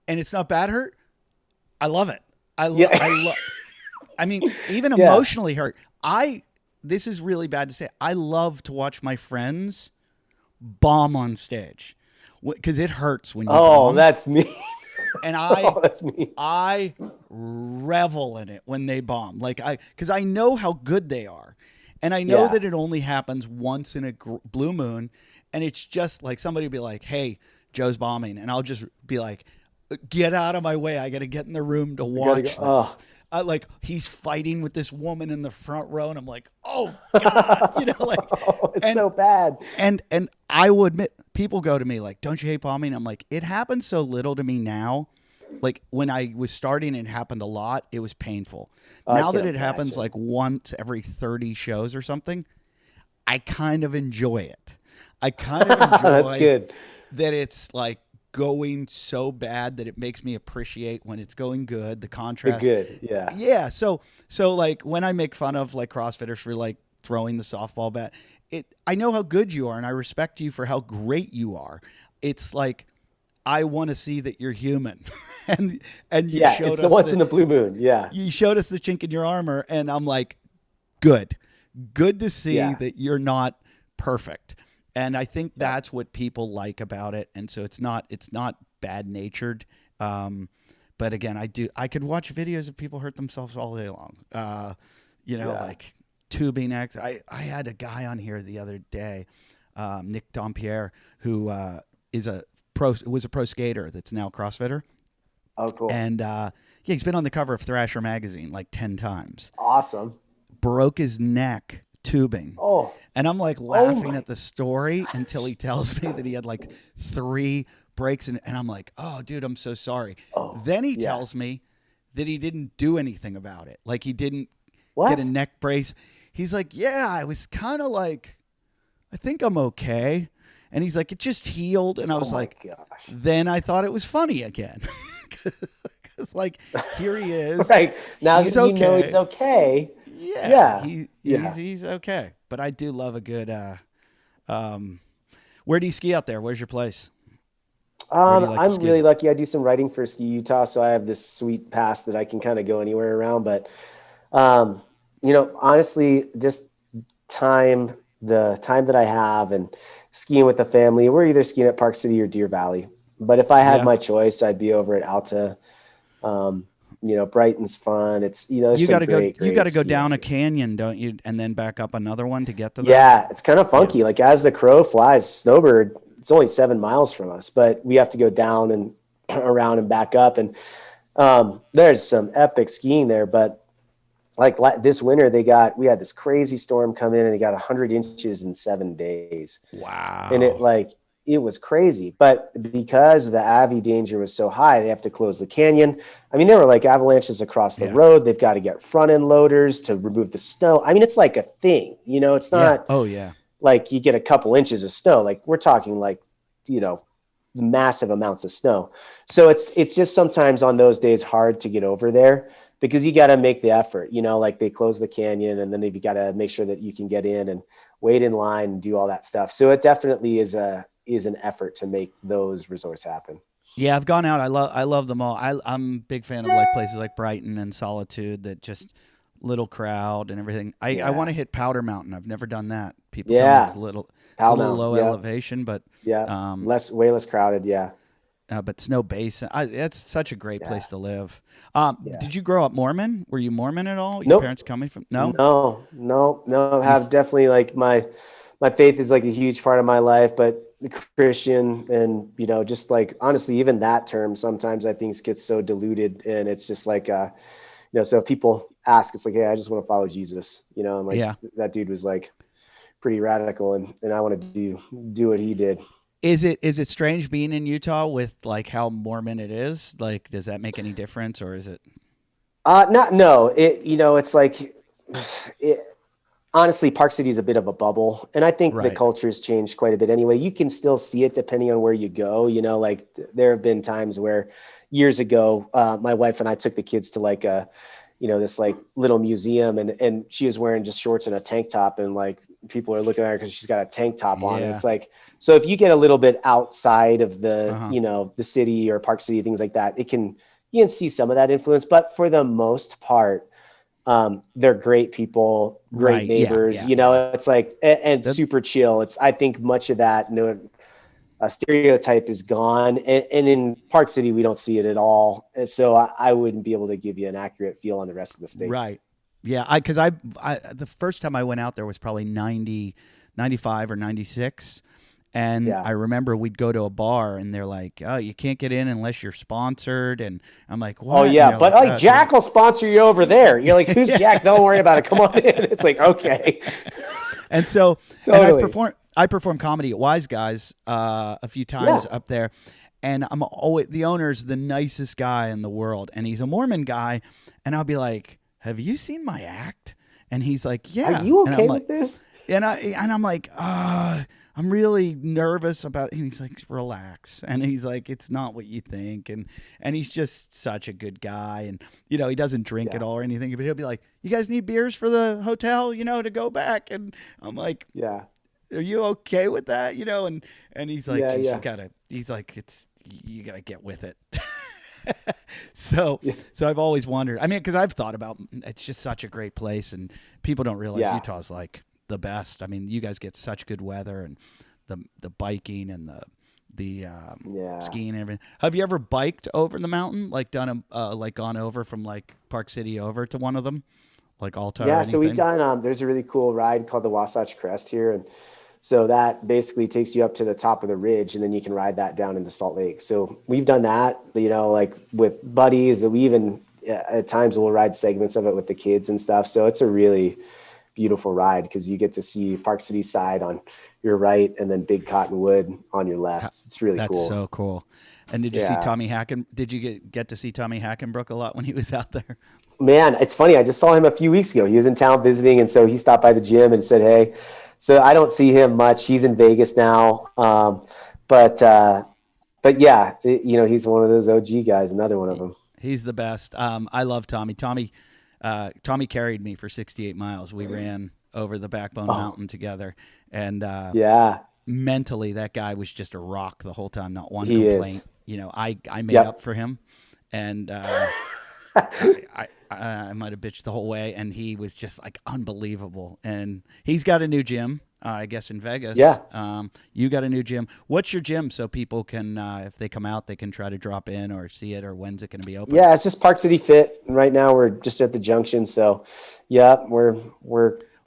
and it's not bad hurt, I love it. yeah. I love. I mean, even Yeah. emotionally hurt. This is really bad to say. I love to watch my friends bomb on stage because it hurts when you Oh, bomb, that's me. and Oh, that's me. I revel in it when they bomb. Because I know how good they are, and I know Yeah. that it only happens once in a blue moon, and it's just like somebody will be like, "Hey, Joe's bombing," and I'll just be like, "Get out of my way! I got to get in the room to You gotta watch go. this." Like he's fighting with this woman in the front row, and I'm like, "Oh God," you know, like, Oh, it's and so bad. and I will admit, people go to me like, "Don't you hate bombing?" I'm like, it happens so little to me now. Like when I was starting, it happened a lot. It was painful. I Now can that it happens imagine. like once every 30 shows or something, I kind of enjoy it. I kind of That's enjoy good. that it's like going so bad that it makes me appreciate when it's going good, the The contrast. good. Yeah. Yeah, so like when I make fun of like CrossFitters for like throwing the softball bat, I know how good you are and I respect you for how great you are. It's like I want to see that you're human. and you Yeah. showed It's the us once in the blue moon. Yeah. you showed us the chink in your armor and I'm like, good. Good to see Yeah. that you're not perfect. And I think that's what people like about it. And so it's not bad natured. But again, I could watch videos of people hurt themselves all day long. Yeah. Like tubing X. I had a guy on here the other day, Nick Dompierre, who was a pro skater that's now a CrossFitter. Oh, cool. And he's been on the cover of Thrasher magazine like 10 times. Awesome. Broke his neck tubing. Oh, And I'm like oh laughing my at the story until gosh. he tells me that he had like 3 breaks. And I'm like, oh, dude, I'm so sorry. Oh, Then he yeah. tells me that he didn't do anything about it. Like he didn't get a What? neck brace. He's like, yeah, I was kind of like, I think I'm okay. And he's like, it just healed. And I Oh was my like, gosh. then I thought it was funny again. Because like, here he is. Right. Now He's that you know it's okay. okay. Yeah, Yeah. Yeah. he's okay. But I do love a good um where do you ski out there? Where's your place? Where do you like to I'm ski? really lucky. I do some writing for Ski Utah, so I have this sweet pass that I can kind of go anywhere around. But um, honestly, just time, the time that I have and skiing with the family, we're either skiing at Park City or Deer Valley. But if I had Yeah. my choice, I'd be over at Alta. Um, Brighton's fun. There's some great, You got great to go ski out down a here. canyon, don't you? And then back up another one to get to those? Yeah, it's kind of Yeah. funky. Like as the crow flies, Snowbird, it's only 7 miles from us, but we have to go down and around and back up. And there's some epic skiing there. But like this winter, we had this crazy storm come in and they got 100 inches in 7 days. And Wow. it was crazy. But because the Avi danger was so high, they have to close the canyon. I mean, there were like avalanches across the Yeah. road. They've got to get front end loaders to remove the snow. I mean, it's like a thing, it's Yeah. not Oh yeah. like you get a couple inches of snow. Like we're talking like, you know, massive amounts of snow. So it's just sometimes on those days hard to get over there because you got to make the effort, like they close the canyon and then you got to make sure that you can get in and wait in line and do all that stuff. So it definitely is an effort to make those resorts happen. Yeah, I've gone out. I love them all. I'm a big fan of like places like Brighton and Solitude that just little crowd and everything. I want Yeah. to hit Powder Mountain. I've never done that. People tell me Yeah. it's a Pal little Mountain. low Yeah. elevation, Yeah. um, Way less crowded. Yeah. but Snow Basin. It's such a great Yeah. place to live. Yeah. Did you grow up Mormon? Were you Mormon at all? Your Nope. parents coming from? No. No, no, no. You Have definitely like my faith is like a huge part of my life, but the Christian and just like honestly, even that term sometimes I think gets so diluted, and it's just like so if people ask, it's like, hey, I just want to follow Jesus, and like Yeah. that dude was like pretty radical, and I want to do what he did. Is it strange being in Utah with like how Mormon it is? Like, does that make any difference, or is it? Not no. It's like it. Honestly, Park City is a bit of a bubble, and I think the Right. culture has changed quite a bit. Anyway, you can still see it depending on where you go. Like there have been times where years ago, my wife and I took the kids to like this like little museum, and she is wearing just shorts and a tank top, and like people are looking at her because she's got a tank top on, and Yeah. it's like so if you get a little bit outside of the Uh-huh. the city or Park City, things like that, you can see some of that influence, but for the most part they're great people, great Right. Yeah. neighbors, Yeah. Yeah. it's like, and That, super chill. I think much of that, stereotype is gone. And in Park City, we don't see it at all. And so I wouldn't be able to give you an accurate feel on the rest of the state. right. Yeah. Because I the first time I went out there was probably 95 or 96. And Yeah. I remember we'd go to a bar and they're like, oh, you can't get in unless you're sponsored. And I'm like, what? Oh And yeah. they're But like, like Jack will sponsor you over there. You're like, who's yeah. Jack? Don't worry about it. Come on in. It's like, okay. And so, and Totally. I performed comedy at Wise Guys a few Yeah. times up there. And I'm always, the owner's the nicest guy in the world. And he's a Mormon guy. And I'll be like, have you seen my act? And he's like, Are yeah. you And I'm okay like, with this? I'm like, I'm really nervous about it. And he's like, relax. And he's like, it's not what you think. And he's just such a good guy. And, he doesn't drink Yeah. at all or anything, but he'll be like, you guys need beers for the hotel, to go back. And I'm like, Yeah. are you okay with that? And he's like, Yeah. geez, Yeah. he's like, you gotta get with it. So, Yeah. so I've always wondered, I mean, cause I've thought about, it's just such a great place and people don't realize Yeah. Utah's like the best. I mean, you guys get such good weather and the biking and the Yeah. skiing and everything. Have you ever biked over the mountain? Like done like gone over from like Park City over to one of them, like Alta or Yeah, so we've anything? done there's a really cool ride called the Wasatch Crest here. And so that basically takes you up to the top of the ridge and then you can ride that down into Salt Lake. So we've done that, like with buddies, and we even at times we'll ride segments of it with the kids and stuff. So it's a really, beautiful ride because you get to see Park City side on your right and then Big Cottonwood on your left. It's really That's cool. so cool. And did you see Yeah. Tommy Hacken? Did you get to see Tommy Hackenbrook a lot when he was out there? Man, it's funny. I just saw him a few weeks ago. He was in town visiting, and so he stopped by the gym and said, "Hey." So I don't see him much. He's in Vegas now, but yeah, he's one of those OG guys. Another one of them. He's the best. I love Tommy. Tommy carried me for 68 miles. We ran over the Backbone Oh, Mountain together, and yeah, mentally, that guy was just a rock the whole time. Not one he is. complaint. I made up Yep. for him, and I might have bitched the whole way, and he was just like unbelievable. And he's got a new gym, I guess, in Vegas. Yeah. You got a new gym. What's your gym so people can, if they come out, they can try to drop in or see it, or when's it going to be open? Yeah, it's just Park City Fit. And right now we're just at the junction. So, yeah, we're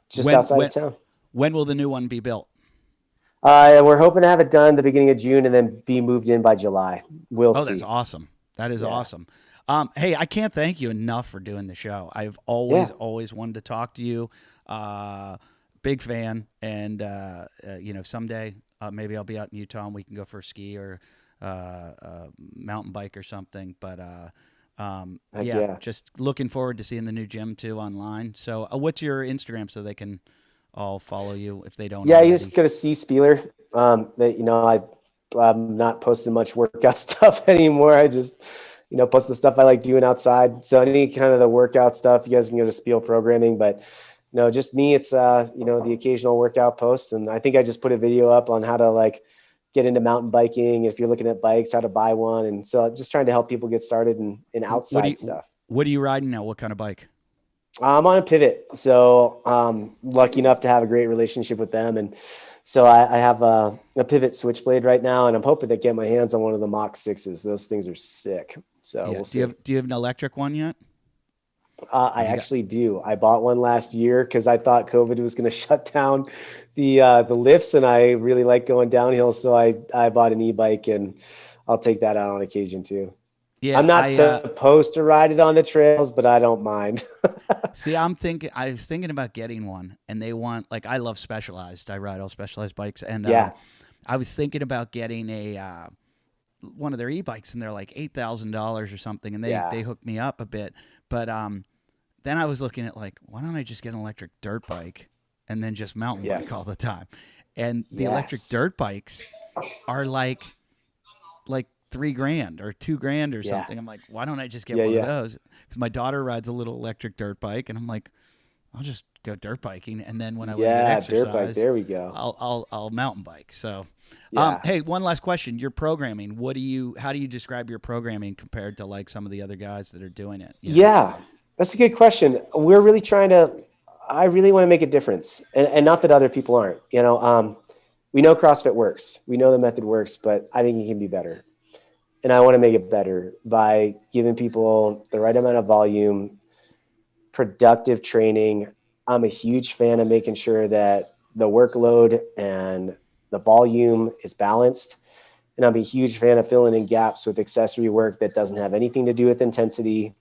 just When outside when of town. when will the new one be built? We're hoping to have it done the beginning of June and then be moved in by July. We'll Oh, that's see. awesome. That is Yeah. awesome. Hey, I can't thank you enough for doing the show. I've always, Yeah. always wanted to talk to you. Big fan. And, someday maybe I'll be out in Utah and we can go for a ski or mountain bike or something. But Heck yeah, yeah. just looking forward to seeing the new gym too online. So what's your Instagram so they can all follow you if they don't Yeah, you just already? go to see Spealler. I'm not posting much workout stuff anymore. I just, post the stuff I like doing outside. So any kind of the workout stuff, you guys can go to Speal Programming. But just me, it's the occasional workout post. And I think I just put a video up on how to like get into mountain biking. If you're looking at bikes, how to buy one. And so I'm just trying to help people get started in What do outside you, stuff. what are you riding now? What kind of bike? I'm on a pivot, so lucky enough to have a great relationship with them, and so I have a pivot switchblade right now, and I'm hoping to get my hands on one of the Mach 6s. Those things are sick, so Yeah. we'll Do you see. have an electric one yet? I Have you got? actually do. I bought one last year because I thought COVID was going to shut down the lifts, and I really like going downhill, so I bought an e-bike, and I'll take that out on occasion too. I'm Yeah, not supposed to ride it on the trails, but I don't mind. see. I was thinking about getting one, and they want like I love Specialized. I ride all Specialized bikes, and Yeah. I was thinking about getting a one of their e-bikes, and they're like $8,000 or something, and they Yeah. hooked me up a bit. But then I was looking at like, why don't I just get an electric dirt bike and then just mountain bike all Yes. the time? And the electric Yes. dirt bikes are like $3,000 or $2,000 or Yeah. something. I'm like, why don't I just get Yeah. one of Yeah. those? Because my daughter rides a little electric dirt bike, and I'm like, I'll just go dirt biking, and then when I want to get Yeah. Dirt bike. exercise, There we go. I'll mountain bike. So, Yeah. hey, one last question: your programming. How do you describe your programming compared to like some of the other guys that are doing it? Yeah. That's a good question. We're really I really want to make a difference. And not that other people aren't, we know CrossFit works. We know the method works, but I think it can be better. And I want to make it better by giving people the right amount of volume, productive training. I'm a huge fan of making sure that the workload and the volume is balanced. And I'm a huge fan of filling in gaps with accessory work that doesn't have anything to do with intensity,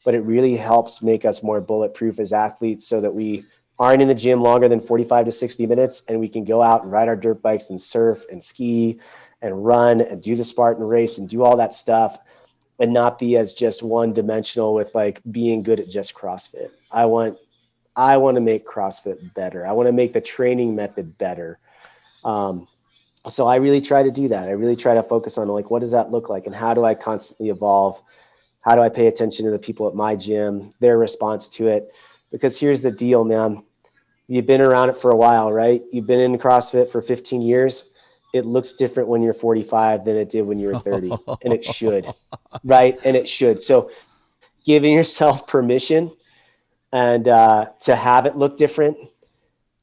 but it really helps make us more bulletproof as athletes so that we aren't in the gym longer than 45 to 60 minutes and we can go out and ride our dirt bikes and surf and ski and run and do the Spartan race and do all that stuff and not be as just one dimensional with like being good at just CrossFit. I want to make CrossFit better. I want to make the training method better. So I really try to do that. I really try to focus on like, what does that look like? And how do I constantly evolve? How do I pay attention to the people at my gym, their response to it? Because here's the deal, man. You've been around it for a while, right? You've been in CrossFit for 15 years. It looks different when you're 45 than it did when you were 30. And it should, right? And it should. So giving yourself permission and to have it look different,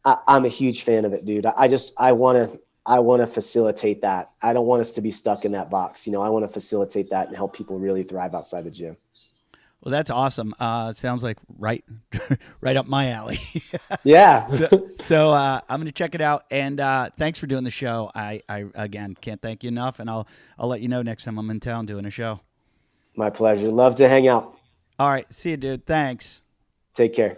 I'm a huge fan of it, dude. I want to facilitate that. I don't want us to be stuck in that box. I want to facilitate that and help people really thrive outside the gym. Well, that's awesome. Sounds like right, right up my alley. Yeah. So I'm going to check it out. And thanks for doing the show. I again can't thank you enough. And I'll let you know next time I'm in town doing a show. My pleasure. Love to hang out. All right. See you, dude. Thanks. Take care.